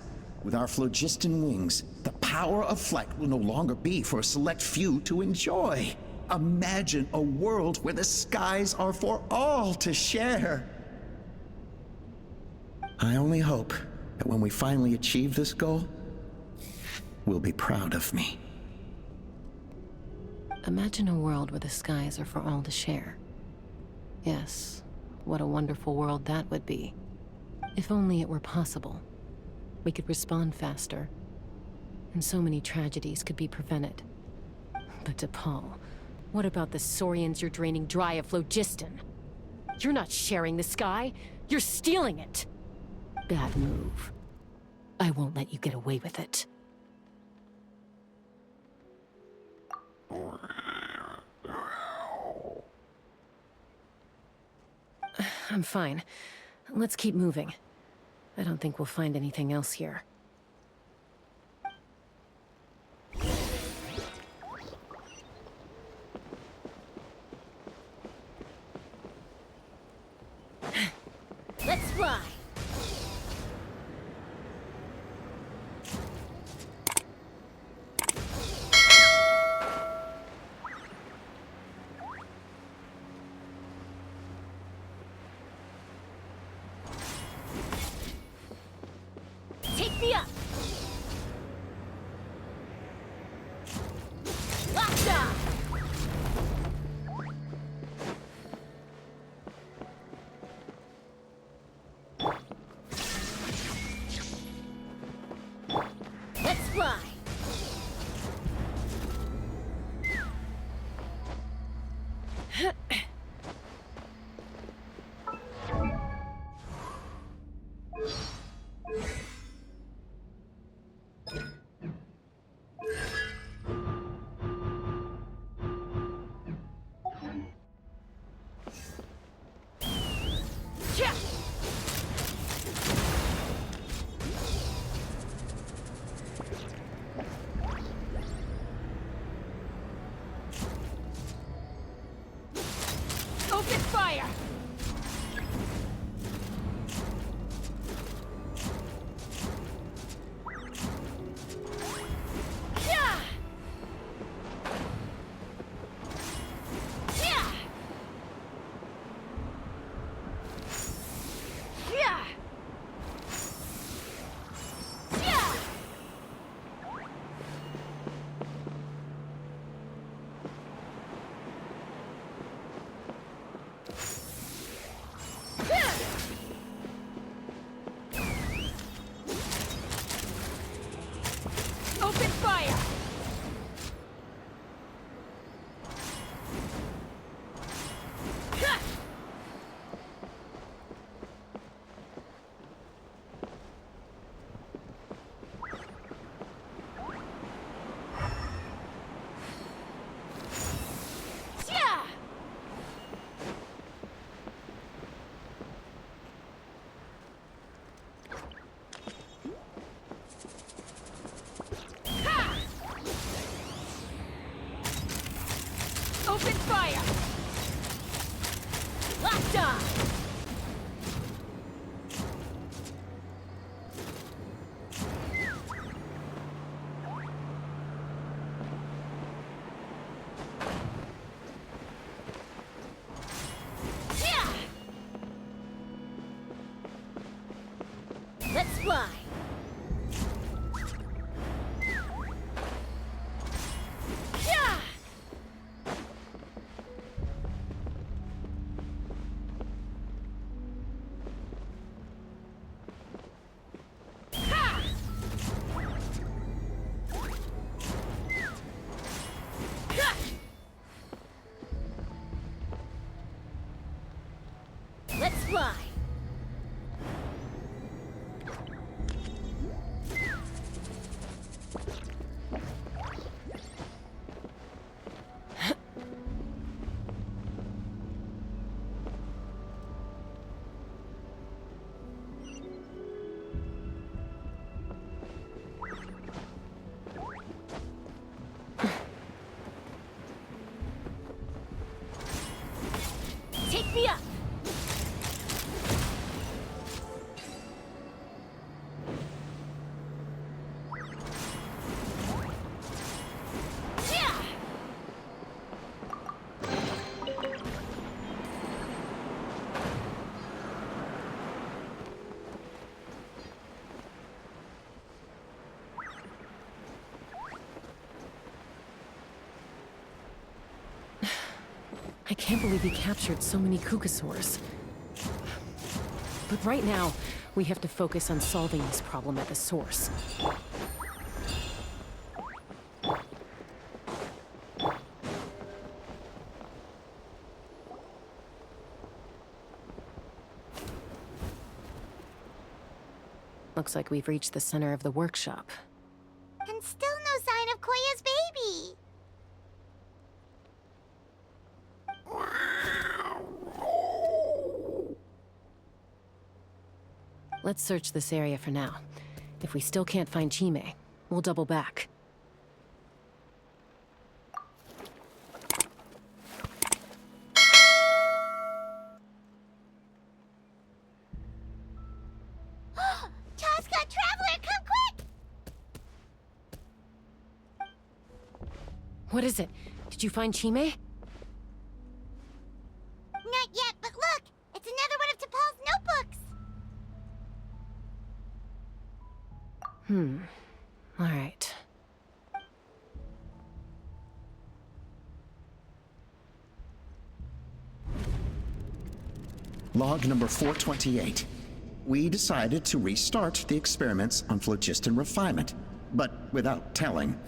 With our phlogiston wings, the power of flight will no longer be for a select few to enjoy. Imagine a world where the skies are for all to share. I only hope that when we finally achieve this goal, we'll be proud of me. Imagine a world where the skies are for all to share. Yes, what a wonderful world that would be. If only it were possible. We could respond faster, and so many tragedies could be prevented. But T'Pol, what about the Saurians you're draining dry of phlogiston? You're not sharing the sky, you're stealing it! Bad move. I won't let you get away with it. I'm fine. Let's keep moving. I don't think we'll find anything else here. Let's fly! Take me up! Locked on! Open fire! Open fire! Open fire! Locked on! Let's fly! Let's fly! Take me up! I can't believe he captured so many Kukasaurs. But right now, we have to focus on solving this problem at the source. Looks like we've reached the center of the workshop. And still no sign of Koya's baby. Let's search this area for now. If we still can't find Chime, we'll double back. Chaska, Traveler, come quick! What is it? Did you find Chime? Not yet, but look! It's another one of T'Pol's notebooks! All right. Log number 428. We decided to restart the experiments on phlogiston refinement, but without telling.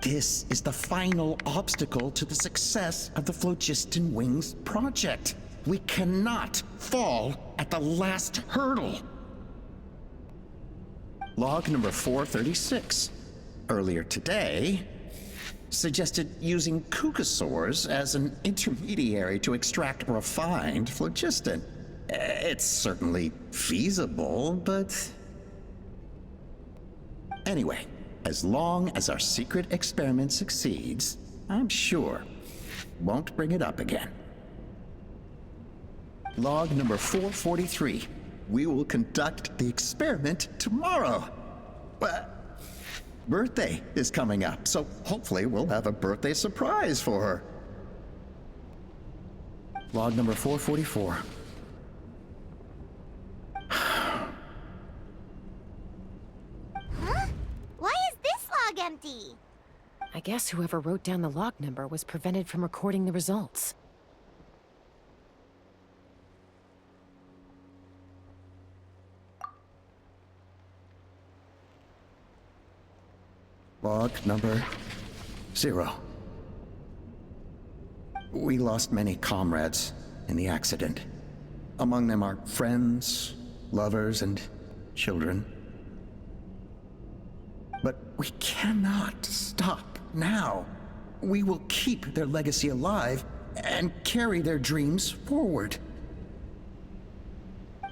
This is the final obstacle to the success of the Phlogiston Wings project. We cannot fall at the last hurdle. Log number 436. Earlier today, suggested using Kukasaurs as an intermediary to extract refined phlogiston. It's certainly feasible, but... Anyway, as long as our secret experiment succeeds, I'm sure won't bring it up again. Log number 443. We will conduct the experiment tomorrow. Birthday is coming up, so hopefully we'll have a birthday surprise for her. Log number 444. Huh? Why is this log empty? I guess whoever wrote down the log number was prevented from recording the results. Log number 0. We lost many comrades in the accident. Among them are friends, lovers, and children. But we cannot stop now. We will keep their legacy alive and carry their dreams forward.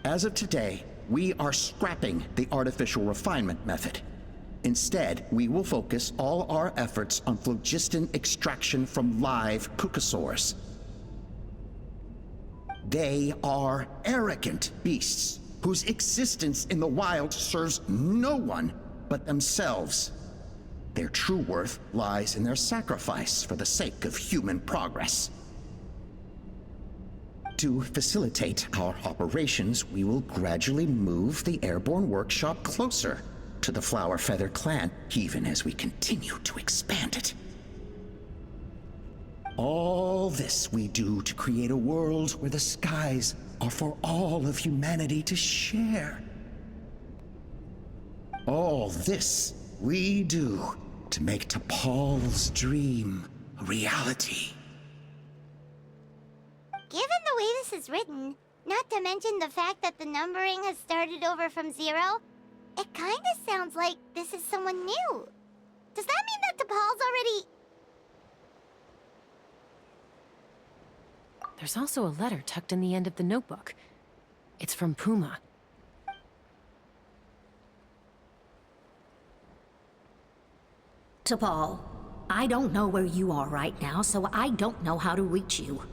As of today, we are scrapping the artificial refinement method. Instead, we will focus all our efforts on phlogiston extraction from live Kukasaurs. They are arrogant beasts whose existence in the wild serves no one but themselves. Their true worth lies in their sacrifice for the sake of human progress. To facilitate our operations, we will gradually move the airborne workshop closer to the Flower Feather clan, even as we continue to expand it. All this we do to create a world where the skies are for all of humanity to share. All this we do to make T'Pol's dream a reality. Given the way this is written, not to mention the fact that the numbering has started over from 0, it kinda sounds like this is someone new. Does that mean that T'Pol's already... There's also a letter tucked in the end of the notebook. It's from Puma. T'Pol, I don't know where you are right now, so I don't know how to reach you.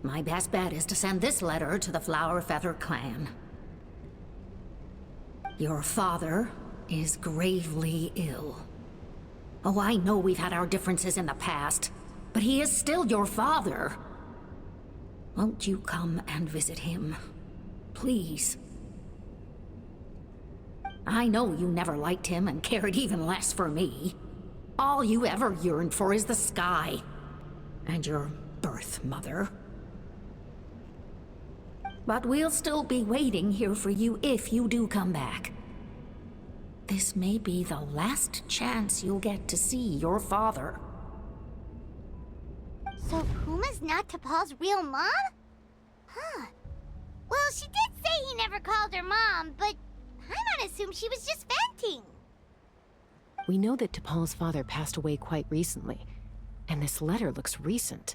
My best bet is to send this letter to the Flower Feather clan. Your father is gravely ill. Oh, I know we've had our differences in the past, but he is still your father. Won't you come and visit him? Please. I know you never liked him and cared even less for me. All you ever yearned for is the sky. And your birth mother. But we'll still be waiting here for you if you do come back. This may be the last chance you'll get to see your father. So Puma's not T'Pol's real mom? Huh. Well, she did say he never called her mom, but I'm gonna assume she was just venting. We know that T'Pol's father passed away quite recently, and this letter looks recent.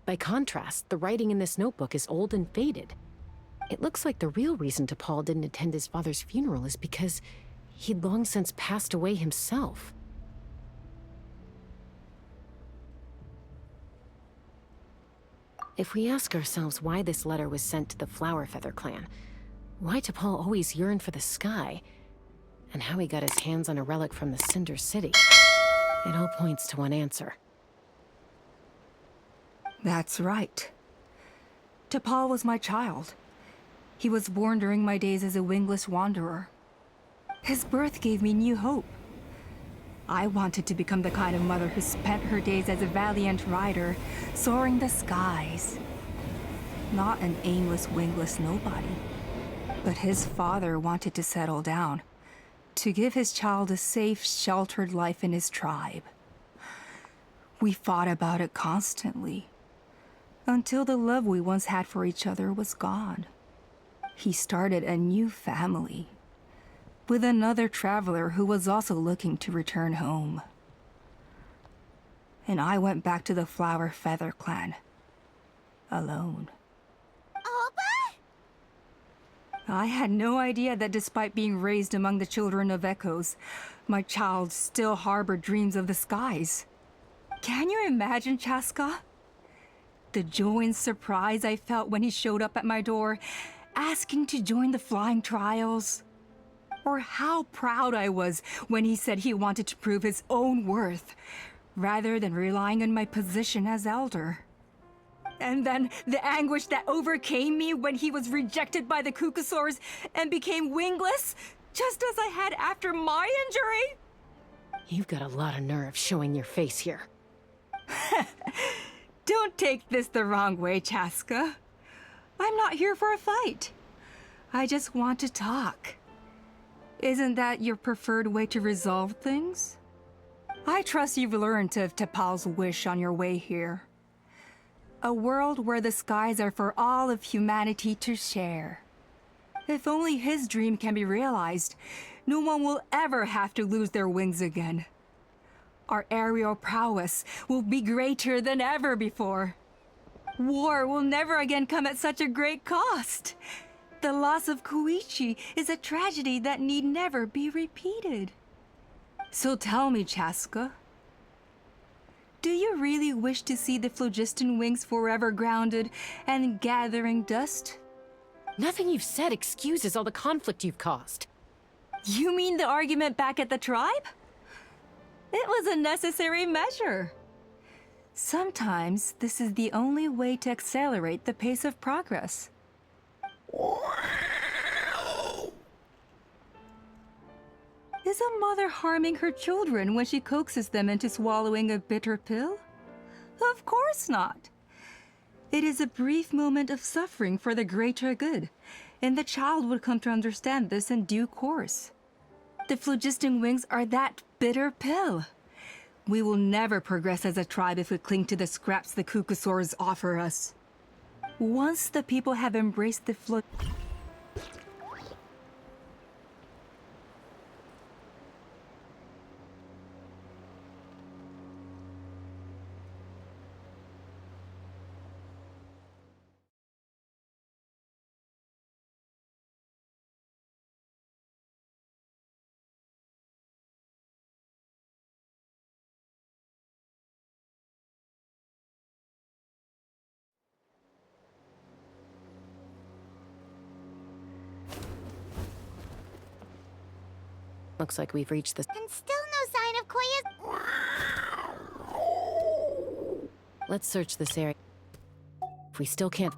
By contrast, the writing in this notebook is old and faded. It looks like the real reason T'Pol didn't attend his father's funeral is because he'd long since passed away himself. If we ask ourselves why this letter was sent to the Flower Feather clan, why T'Pol always yearned for the sky, and how he got his hands on a relic from the Cinder City, it all points to one answer. That's right. T'Pol was my child. He was born during my days as a wingless wanderer. His birth gave me new hope. I wanted to become the kind of mother who spent her days as a valiant rider, soaring the skies. Not an aimless, wingless nobody. But his father wanted to settle down, to give his child a safe, sheltered life in his tribe. We fought about it constantly, until the love we once had for each other was gone. He started a new family, with another traveler who was also looking to return home. And I went back to the Flower Feather clan, alone. I had no idea that despite being raised among the children of echoes, my child still harbored dreams of the skies. Can you imagine, Chaska? The joy and surprise I felt when he showed up at my door, asking to join the flying trials. Or how proud I was when he said he wanted to prove his own worth, rather than relying on my position as elder. And then the anguish that overcame me when he was rejected by the Kukasaurs and became wingless, just as I had after my injury. You've got a lot of nerve showing your face here. Don't take this the wrong way, Chaska. I'm not here for a fight. I just want to talk. Isn't that your preferred way to resolve things? I trust you've learned of T'Pol's wish on your way here. A world where the skies are for all of humanity to share. If only his dream can be realized, no one will ever have to lose their wings again. Our aerial prowess will be greater than ever before. War will never again come at such a great cost. The loss of Koichi is a tragedy that need never be repeated. So tell me, Chaska, do you really wish to see the phlogiston wings forever grounded and gathering dust? Nothing you've said excuses all the conflict you've caused. You mean the argument back at the tribe? It was a necessary measure. Sometimes this is the only way to accelerate the pace of progress. Is a mother harming her children when she coaxes them into swallowing a bitter pill? Of course not. It is a brief moment of suffering for the greater good, and the child would come to understand this in due course. The phlogiston wings are that bitter pill. We will never progress as a tribe if we cling to the scraps the Kukasaurs offer us. Once the people have embraced the Looks like we've reached the... And still no sign of Koya's... Let's search this area. If we still can't...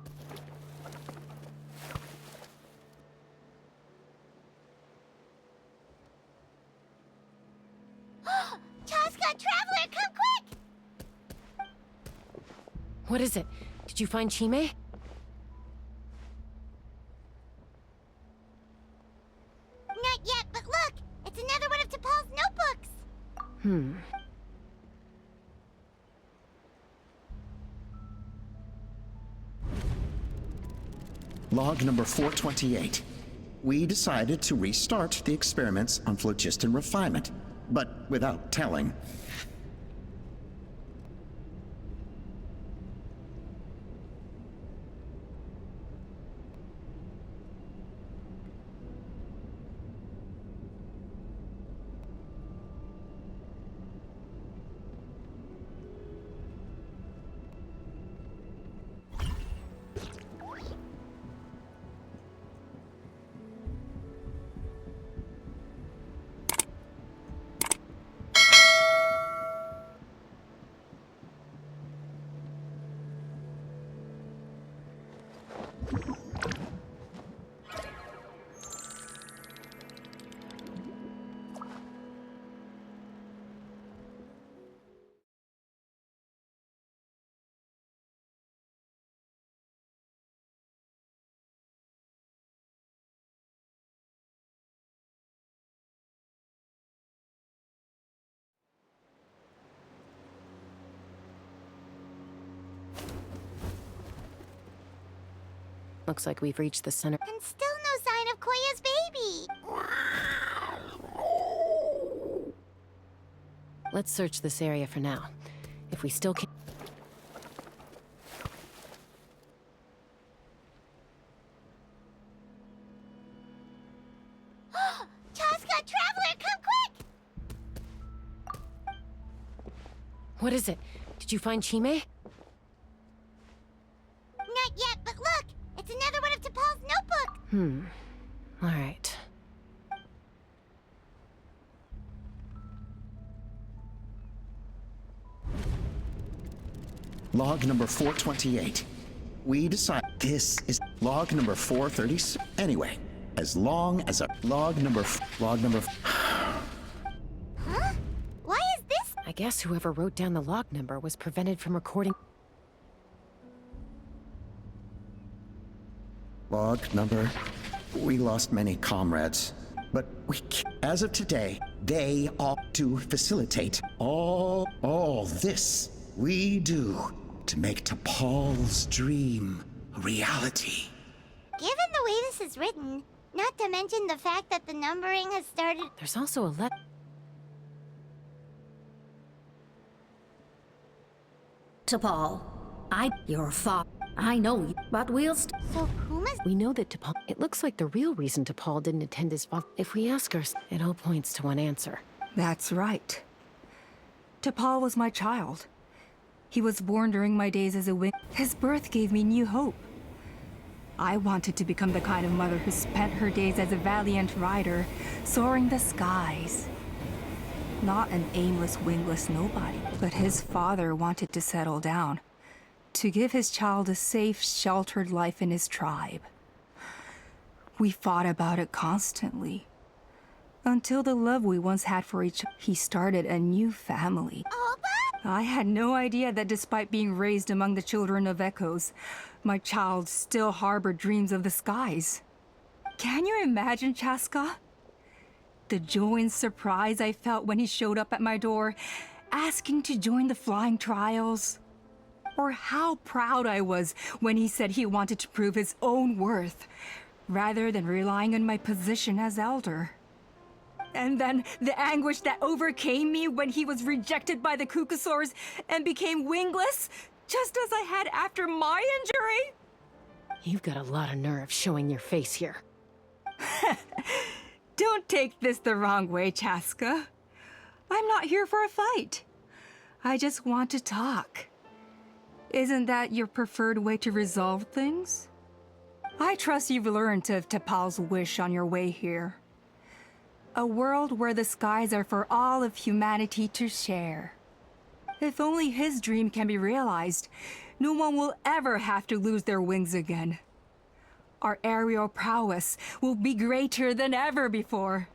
Chaska, Traveler, come quick! What is it? Did you find Chime? Not yet, but look! It's another one of T'Pol's notebooks! Log number 428. We decided to restart the experiments on phlogiston refinement, but without telling. Looks like we've reached the center. And still no sign of Koya's baby. Let's search this area for now. If we still can't... Chaska, Traveler, come quick! What is it? Did you find Chime? Not yet, but look! It's another one of T'Pol's notebook! All right. Log number 428. We decide this is log number 430. Anyway, as long as a log number. Huh? Why is this? I guess whoever wrote down the log number was prevented from recording. Log number. We lost many comrades, but as of today, they ought to facilitate all this we do to make T'Pol's dream a reality. Given the way this is written, not to mention the fact that the numbering has started... There's also a letter. T'Pol, your father. I know you, but So who must... We know that T'Pol... It looks like the real reason T'Pol didn't attend his father... If we ask her, it all points to one answer. That's right. T'Pol was my child. He was born during my days as a wing. His birth gave me new hope. I wanted to become the kind of mother who spent her days as a valiant rider, soaring the skies. Not an aimless, wingless nobody. But his father wanted to settle down, to give his child a safe, sheltered life in his tribe. We fought about it constantly. Until the love we once had for each other, he started a new family. I had no idea that despite being raised among the children of echoes, my child still harbored dreams of the skies. Can you imagine, Chaska? The joy and surprise I felt when he showed up at my door, asking to join the flying trials. Or how proud I was when he said he wanted to prove his own worth, rather than relying on my position as elder. And then the anguish that overcame me when he was rejected by the Kukasaurs and became wingless, just as I had after my injury. You've got a lot of nerve showing your face here. Don't take this the wrong way, Chaska. I'm not here for a fight. I just want to talk. Isn't that your preferred way to resolve things? I trust you've learned of T'Pol's wish on your way here. A world where the skies are for all of humanity to share. If only his dream can be realized, no one will ever have to lose their wings again. Our aerial prowess will be greater than ever before.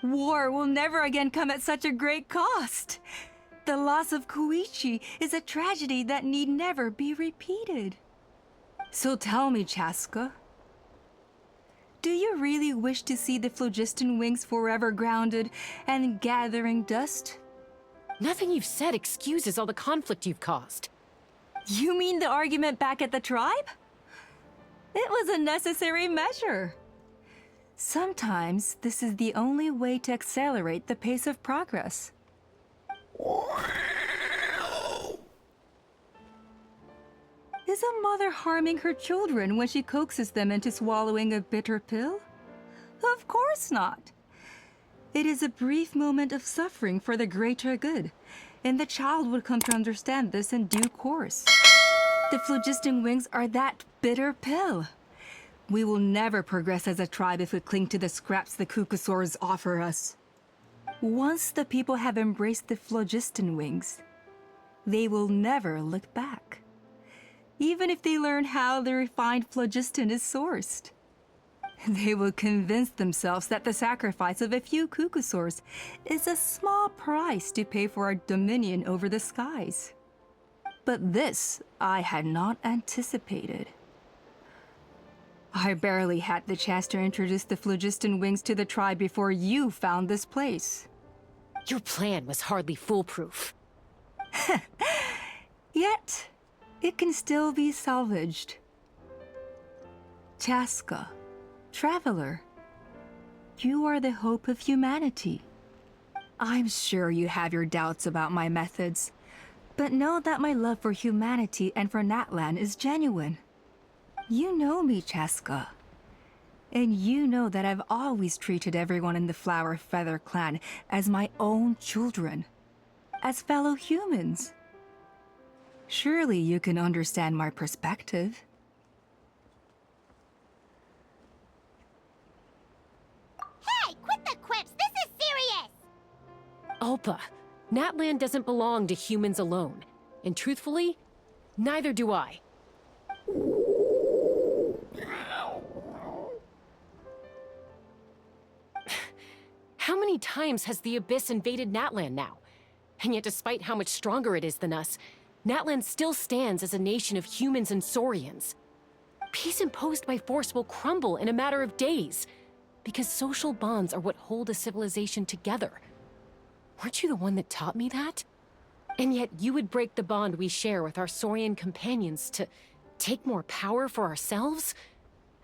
War will never again come at such a great cost. The loss of Koichi is a tragedy that need never be repeated. So tell me, Chaska, do you really wish to see the phlogiston wings forever grounded and gathering dust? Nothing you've said excuses all the conflict you've caused. You mean the argument back at the tribe? It was a necessary measure. Sometimes this is the only way to accelerate the pace of progress. Is a mother harming her children when she coaxes them into swallowing a bitter pill? Of course not. It is a brief moment of suffering for the greater good, and the child would come to understand this in due course. The phlogiston wings are that bitter pill. We will never progress as a tribe if we cling to the scraps the Kukasaurs offer us. Once the people have embraced the phlogiston wings, they will never look back. Even if they learn how the refined phlogiston is sourced. They will convince themselves that the sacrifice of a few Kukasaurs is a small price to pay for our dominion over the skies. But this I had not anticipated. I barely had the chance to introduce the phlogiston wings to the tribe before you found this place. Your plan was hardly foolproof. Yet, it can still be salvaged. Chaska, traveler, you are the hope of humanity. I'm sure you have your doubts about my methods, but know that my love for humanity and for Natlan is genuine. You know me, Chaska. And you know that I've always treated everyone in the Flower Feather clan as my own children, as fellow humans. Surely you can understand my perspective. Hey, quit the quips! This is serious! Alpa, Natlan doesn't belong to humans alone. And truthfully, neither do I. How many times has the Abyss invaded Natlan now? And yet despite how much stronger it is than us, Natlan still stands as a nation of humans and Saurians. Peace imposed by force will crumble in a matter of days, because social bonds are what hold a civilization together. Weren't you the one that taught me that? And yet you would break the bond we share with our Saurian companions to take more power for ourselves?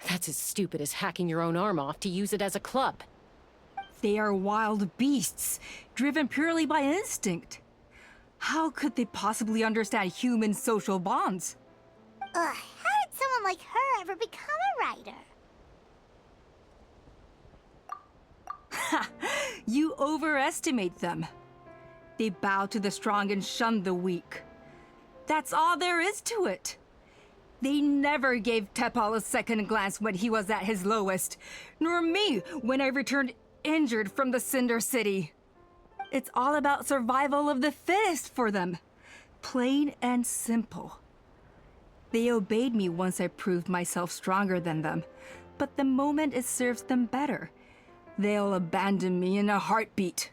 That's as stupid as hacking your own arm off to use it as a club. They are wild beasts, driven purely by instinct. How could they possibly understand human social bonds? How did someone like her ever become a writer? Ha! You overestimate them. They bow to the strong and shun the weak. That's all there is to it. They never gave Tepal a second glance when he was at his lowest, nor me when I returned injured from the Cinder City. It's all about survival of the fittest for them. Plain and simple. They obeyed me once I proved myself stronger than them, but the moment it serves them better, they'll abandon me in a heartbeat.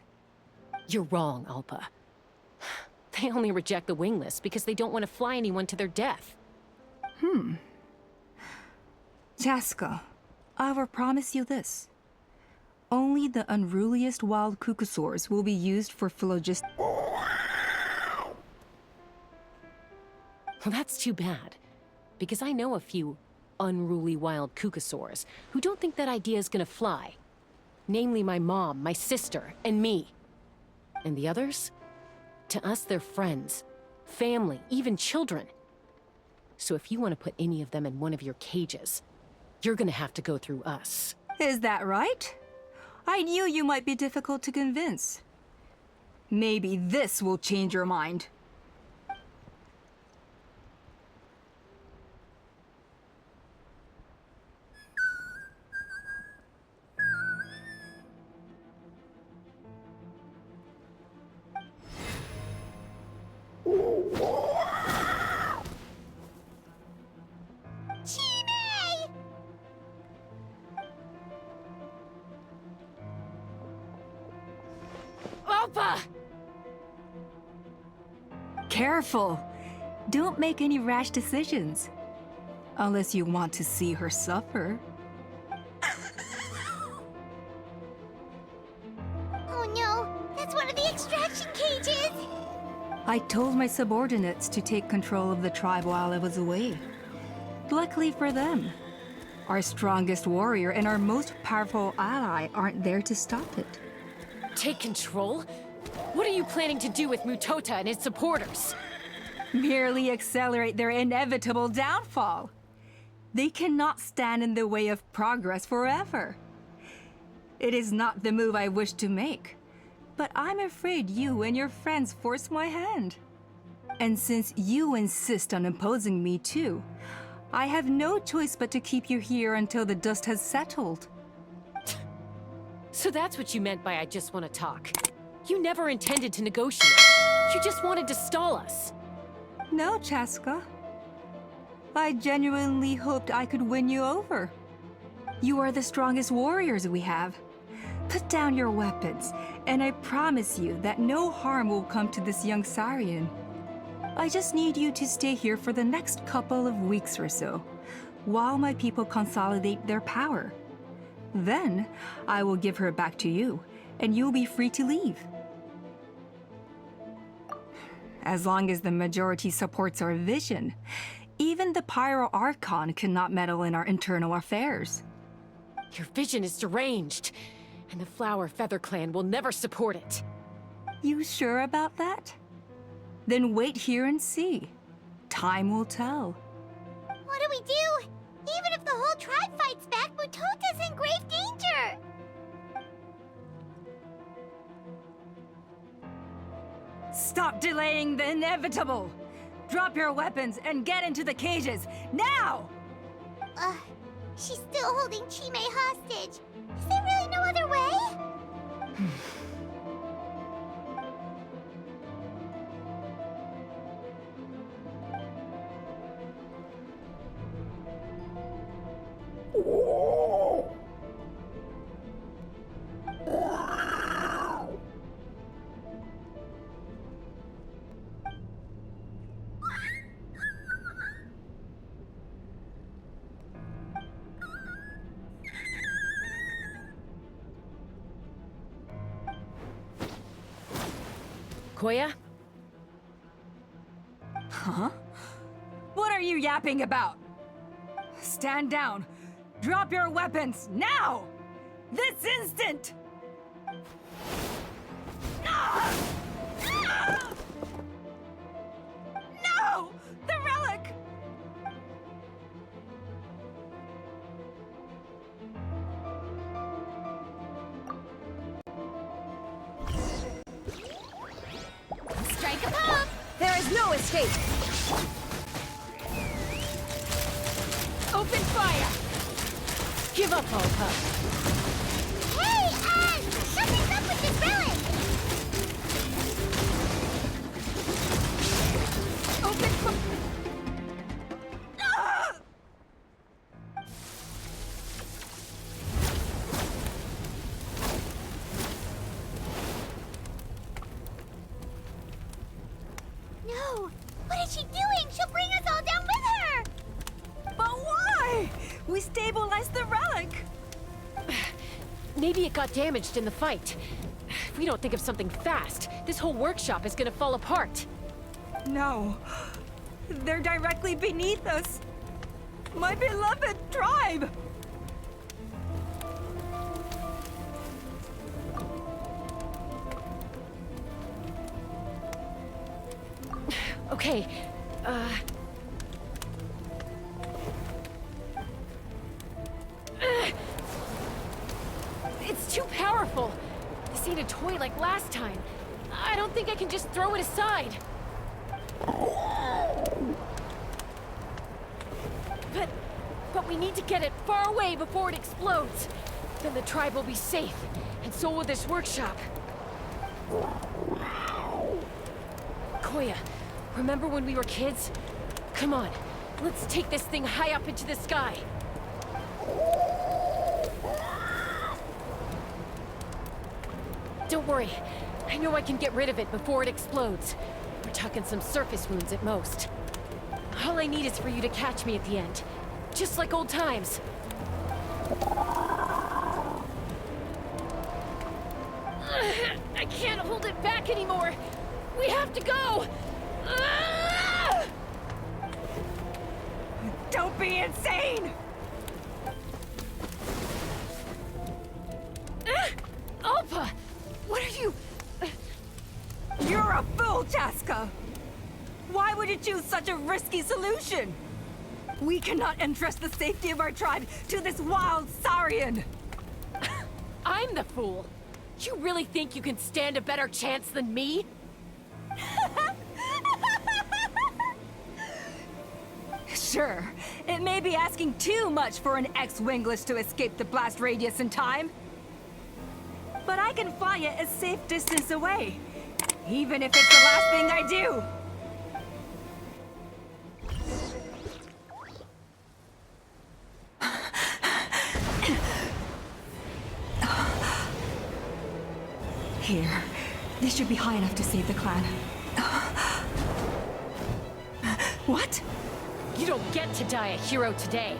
You're wrong, Alpa. They only reject the wingless because they don't want to fly anyone to their death. Chaska, I will promise you this. Only the unruliest wild Kukusaurs will be used for phylogist. Well, that's too bad, because I know a few unruly wild Kukusaurs who don't think that idea is gonna fly. Namely my mom, my sister, and me. And the others? To us, they're friends, family, even children. So if you want to put any of them in one of your cages, you're gonna have to go through us. Is that right? I knew you might be difficult to convince. Maybe this will change your mind. Alpa! Careful! Don't make any rash decisions. Unless you want to see her suffer. Oh no, that's one of the extraction cages! I told my subordinates to take control of the tribe while I was away. Luckily for them, our strongest warrior and our most powerful ally aren't there to stop it. Take control? What are you planning to do with Mutota and his supporters? Merely accelerate their inevitable downfall. They cannot stand in the way of progress forever. It is not the move I wish to make, but I'm afraid you and your friends force my hand. And since you insist on imposing me too, I have no choice but to keep you here until the dust has settled. So that's what you meant by I just want to talk. You never intended to negotiate. You just wanted to stall us. No, Chaska. I genuinely hoped I could win you over. You are the strongest warriors we have. Put down your weapons, and I promise you that no harm will come to this young Saurian. I just need you to stay here for the next couple of weeks or so, while my people consolidate their power. Then, I will give her back to you, and you'll be free to leave. As long as the majority supports our vision, Even the Pyro Archon cannot meddle in our internal affairs. Your vision is deranged, and the Flower Feather Clan will never support it. You sure about that? Then wait here and see. Time will tell. What do we do? Even if the whole tribe fights back, Mutota's in grave danger! Stop delaying the inevitable! Drop your weapons and get into the cages, now! She's still holding Chime hostage. Is there really no other way? Koya? Huh? What are you yapping about? Stand down. Drop your weapons, now! This instant! No! The relic! Strike a pop! There is no escape! Open fire! Give up, Alpa. Hey, something's up with this relic! Open fire! No! What is she doing? She'll bring us all down with her! But why? We stabilized the relic! Maybe it got damaged in the fight. If we don't think of something fast, this whole workshop is gonna fall apart. No. They're directly beneath us. My beloved tribe! Okay, it's too powerful. This ain't a toy like last time. I don't think I can just throw it aside. But we need to get it far away before it explodes. Then the tribe will be safe, and so will this workshop. Koya, remember when we were kids? Come on, let's take this thing high up into the sky. Don't worry, I know I can get rid of it before it explodes. We're talking some surface wounds at most. All I need is for you to catch me at the end. Just like old times. I can't hold it back anymore. We have to go. Don't be insane! Alpa! What are you... You're a fool, Chaska! Why would you choose such a risky solution? We cannot entrust the safety of our tribe to this wild Saurian! I'm the fool. You really think you can stand a better chance than me? Sure, it may be asking too much for an ex-wingless to escape the blast radius in time. But I can fly it a safe distance away, even if it's the last thing I do. Here. This should be high enough to save the clan. What? You don't get to die a hero today.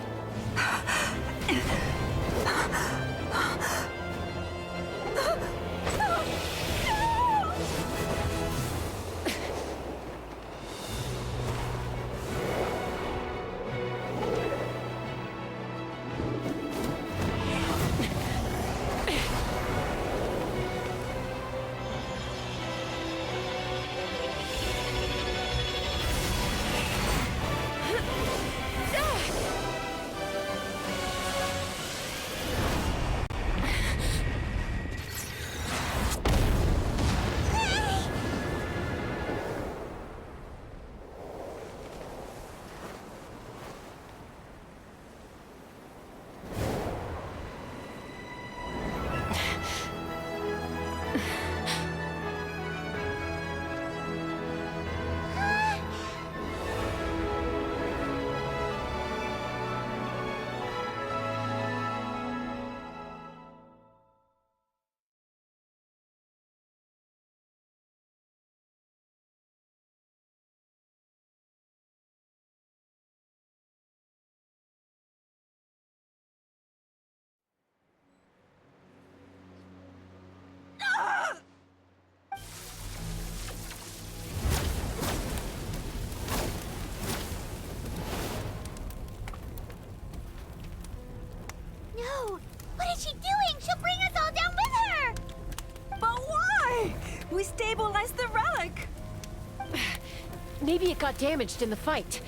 Maybe it got damaged in the fight.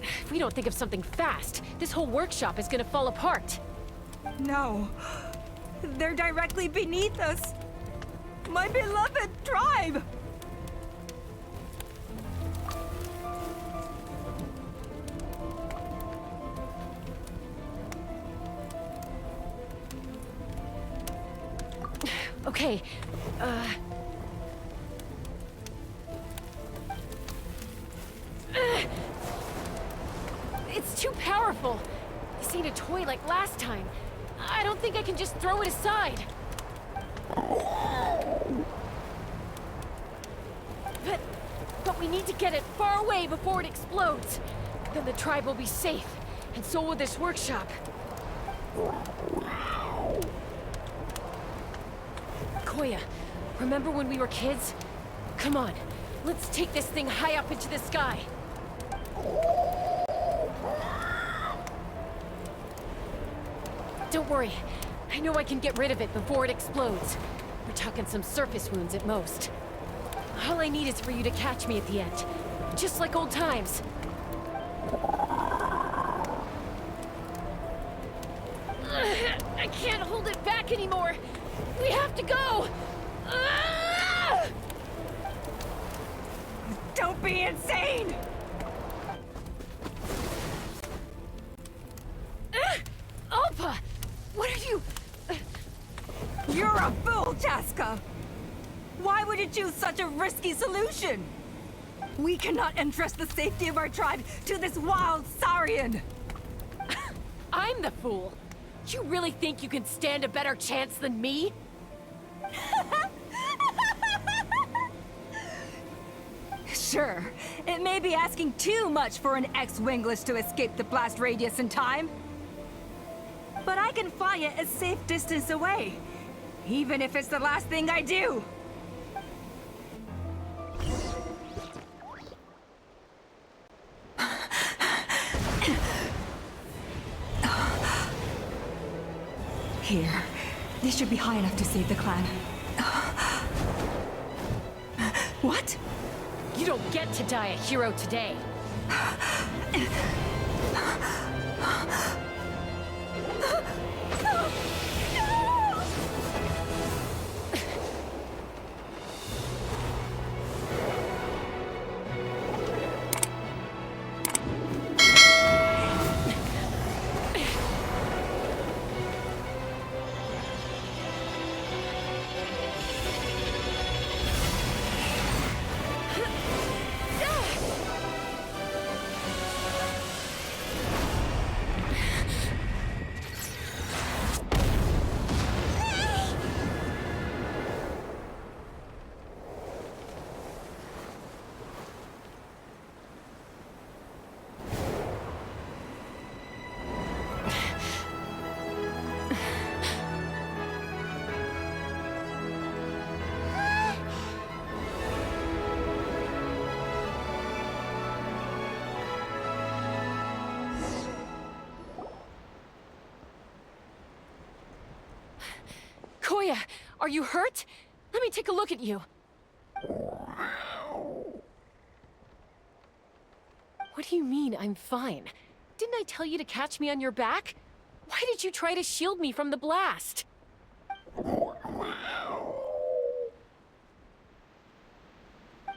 If we don't think of something fast, this whole workshop is gonna fall apart. No. They're directly beneath us. My beloved tribe! Okay, it's too powerful. This ain't a toy like last time. I don't think I can just throw it aside. But we need to get it far away before it explodes. Then the tribe will be safe, and so will this workshop. Koya, remember when we were kids? Come on, let's take this thing high up into the sky. Don't worry, I know I can get rid of it before it explodes. We're talking some surface wounds at most. All I need is for you to catch me at the end, just like old times. I can't hold it back anymore. We have to go! Don't be insane! Alpa! What are you... You're a fool, Chaska! Why would you choose such a risky solution? We cannot entrust the safety of our tribe to this wild Saurian! I'm the fool! You really think you can stand a better chance than me? Sure, it may be asking too much for an ex-wingless to escape the blast radius in time. But I can fly it a safe distance away, even if it's the last thing I do. Here. This should be high enough to save the clan. What? You don't get to die a hero today. Koya, are you hurt? Let me take a look at you. What do you mean, I'm fine? Didn't I tell you to catch me on your back? Why did you try to shield me from the blast?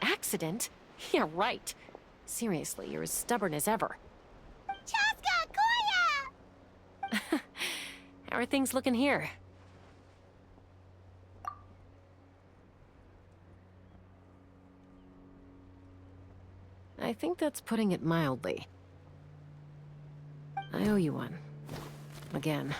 Accident? Yeah, right. Seriously, you're as stubborn as ever. Chaska, Koya! How are things looking here? I think that's putting it mildly. I owe you one. Again.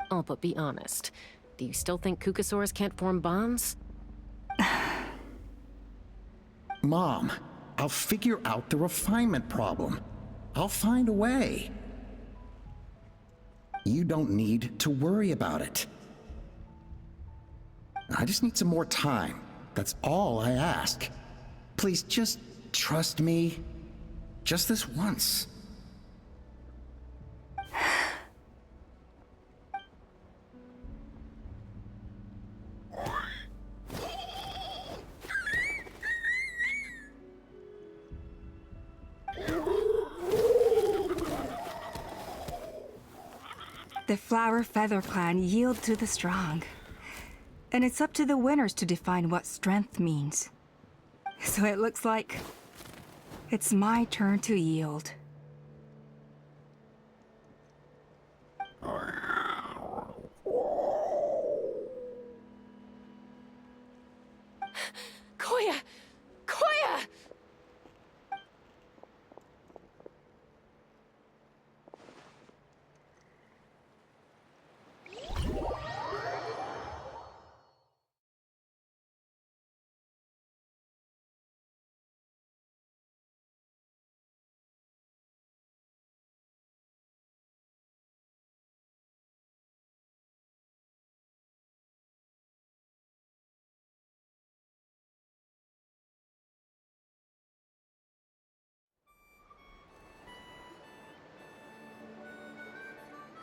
Oh, but be honest. Do you still think Kukasaurs can't form bonds? Mom, I'll figure out the refinement problem. I'll find a way. You don't need to worry about it. I just need some more time. That's all I ask. Please, just trust me? Just this once. The Flower Feather Clan yield to the strong. And it's up to the winners to define what strength means. So it looks like it's my turn to yield. Koya! Koya!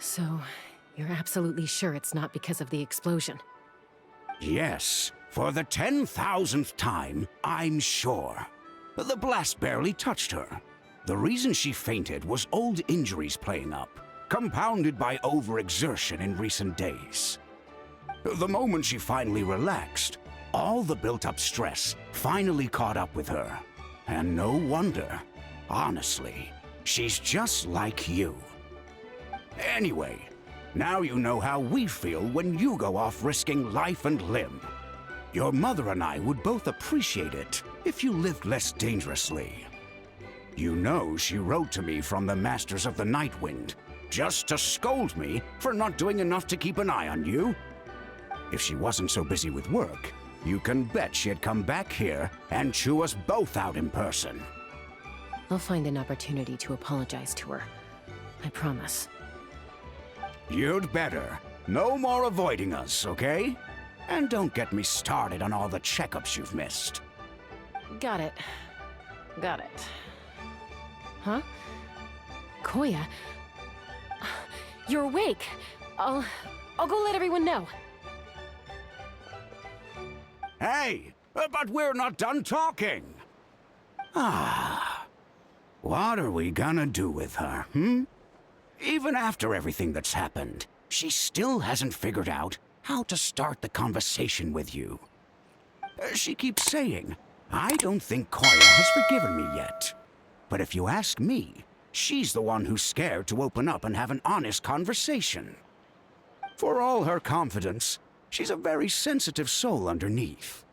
So, you're absolutely sure it's not because of the explosion? Yes, for the 10,000th time, I'm sure. The blast barely touched her. The reason she fainted was old injuries playing up, compounded by overexertion in recent days. The moment she finally relaxed, all the built-up stress finally caught up with her. And no wonder. Honestly, she's just like you. Anyway, now you know how we feel when you go off risking life and limb. Your mother and I would both appreciate it if you lived less dangerously. You know she wrote to me from the Masters of the Night Wind, just to scold me for not doing enough to keep an eye on you. If she wasn't so busy with work, you can bet she'd come back here and chew us both out in person. I'll find an opportunity to apologize to her. I promise. You'd better. No more avoiding us, okay? And don't get me started on all the checkups you've missed. Got it. Got it. Huh? Koya? You're awake. I'll go let everyone know. Hey, but we're not done talking. What are we gonna do with her, Even after everything that's happened, she still hasn't figured out how to start the conversation with you. She keeps saying, I don't think Koya has forgiven me yet. But if you ask me, she's the one who's scared to open up and have an honest conversation. For all her confidence, she's a very sensitive soul underneath.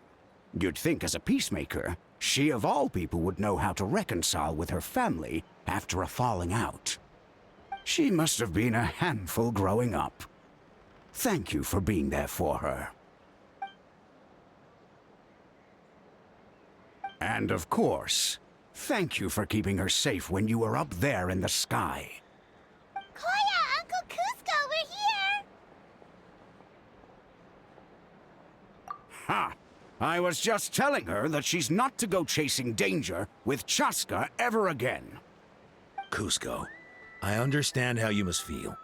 You'd think as a peacemaker, she of all people would know how to reconcile with her family after a falling out. She must have been a handful growing up. Thank you for being there for her. And of course, thank you for keeping her safe when you were up there in the sky. Koya, Uncle Cusco, we're here! Ha! I was just telling her that she's not to go chasing danger with Chaska ever again. Cusco, I understand how you must feel.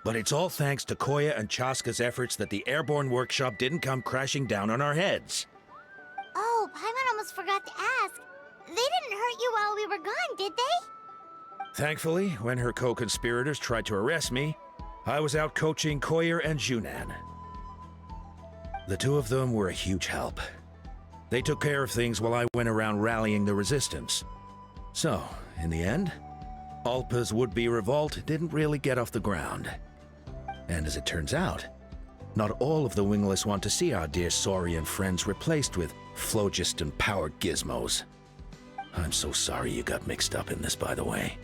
But it's all thanks to Koya and Chaska's efforts that the airborne workshop didn't come crashing down on our heads. Oh, Paimon almost forgot to ask. They didn't hurt you while we were gone, did they? Thankfully, when her co-conspirators tried to arrest me, I was out coaching Koyer and Junan. The two of them were a huge help. They took care of things while I went around rallying the resistance. So, in the end, Alpa's would-be revolt didn't really get off the ground. And as it turns out, not all of the wingless want to see our dear Saurian friends replaced with phlogiston-powered gizmos. I'm so sorry you got mixed up in this, by the way.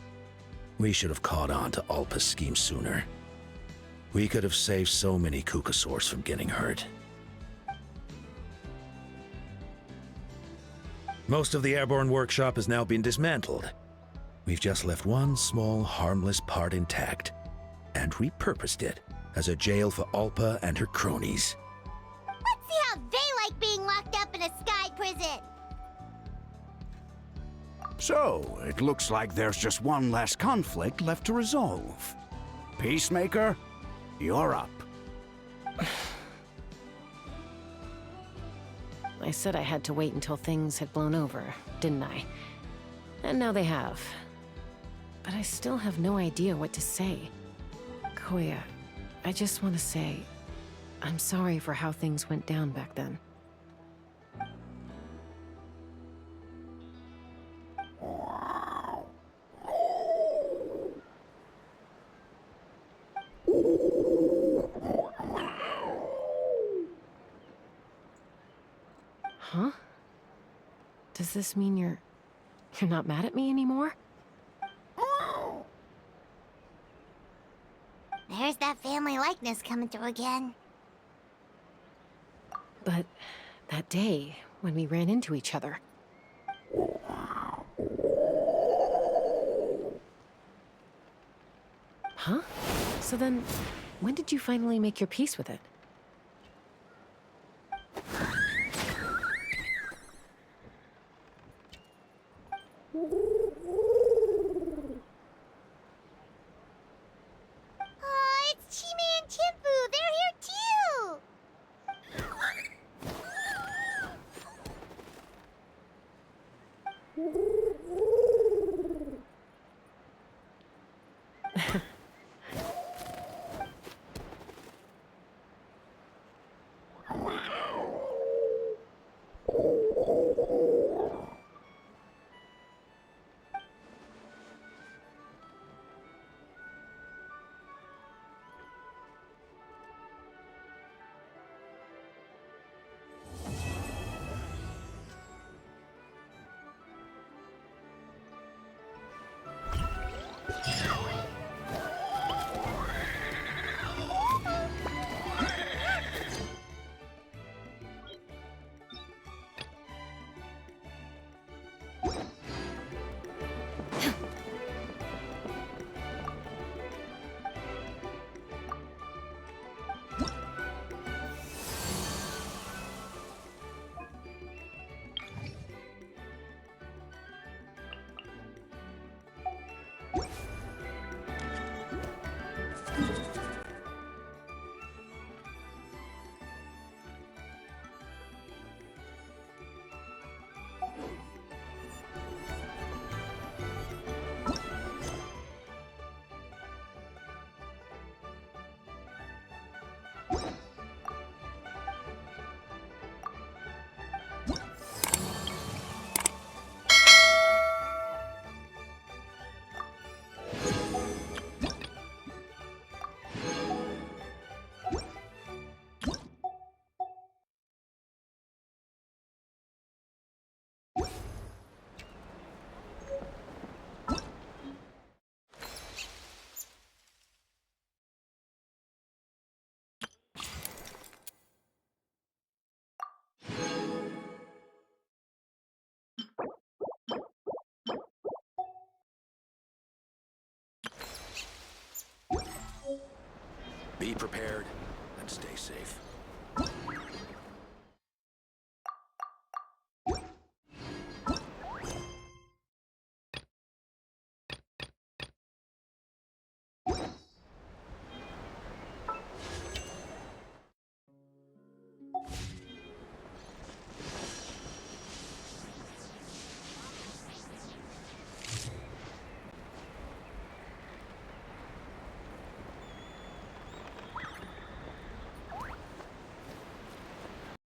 We should have caught on to Alpa's scheme sooner. We could have saved so many Kukasaurs from getting hurt. Most of the airborne workshop has now been dismantled. We've just left one small, harmless part intact, and repurposed it as a jail for Alpa and her cronies. Let's see how they like being locked up in a sky prison! So, it looks like there's just one less conflict left to resolve. Peacemaker, you're up. I said I had to wait until things had blown over, didn't I? And now they have. But I still have no idea what to say. Koya, I just want to say, I'm sorry for how things went down back then. Huh? Does this mean you're not mad at me anymore? There's that family likeness coming through again. But that day, when we ran into each other... Huh? So then, when did you finally make your peace with it? Oh, it's Chime and Chimpu! They're here too! Be prepared and stay safe.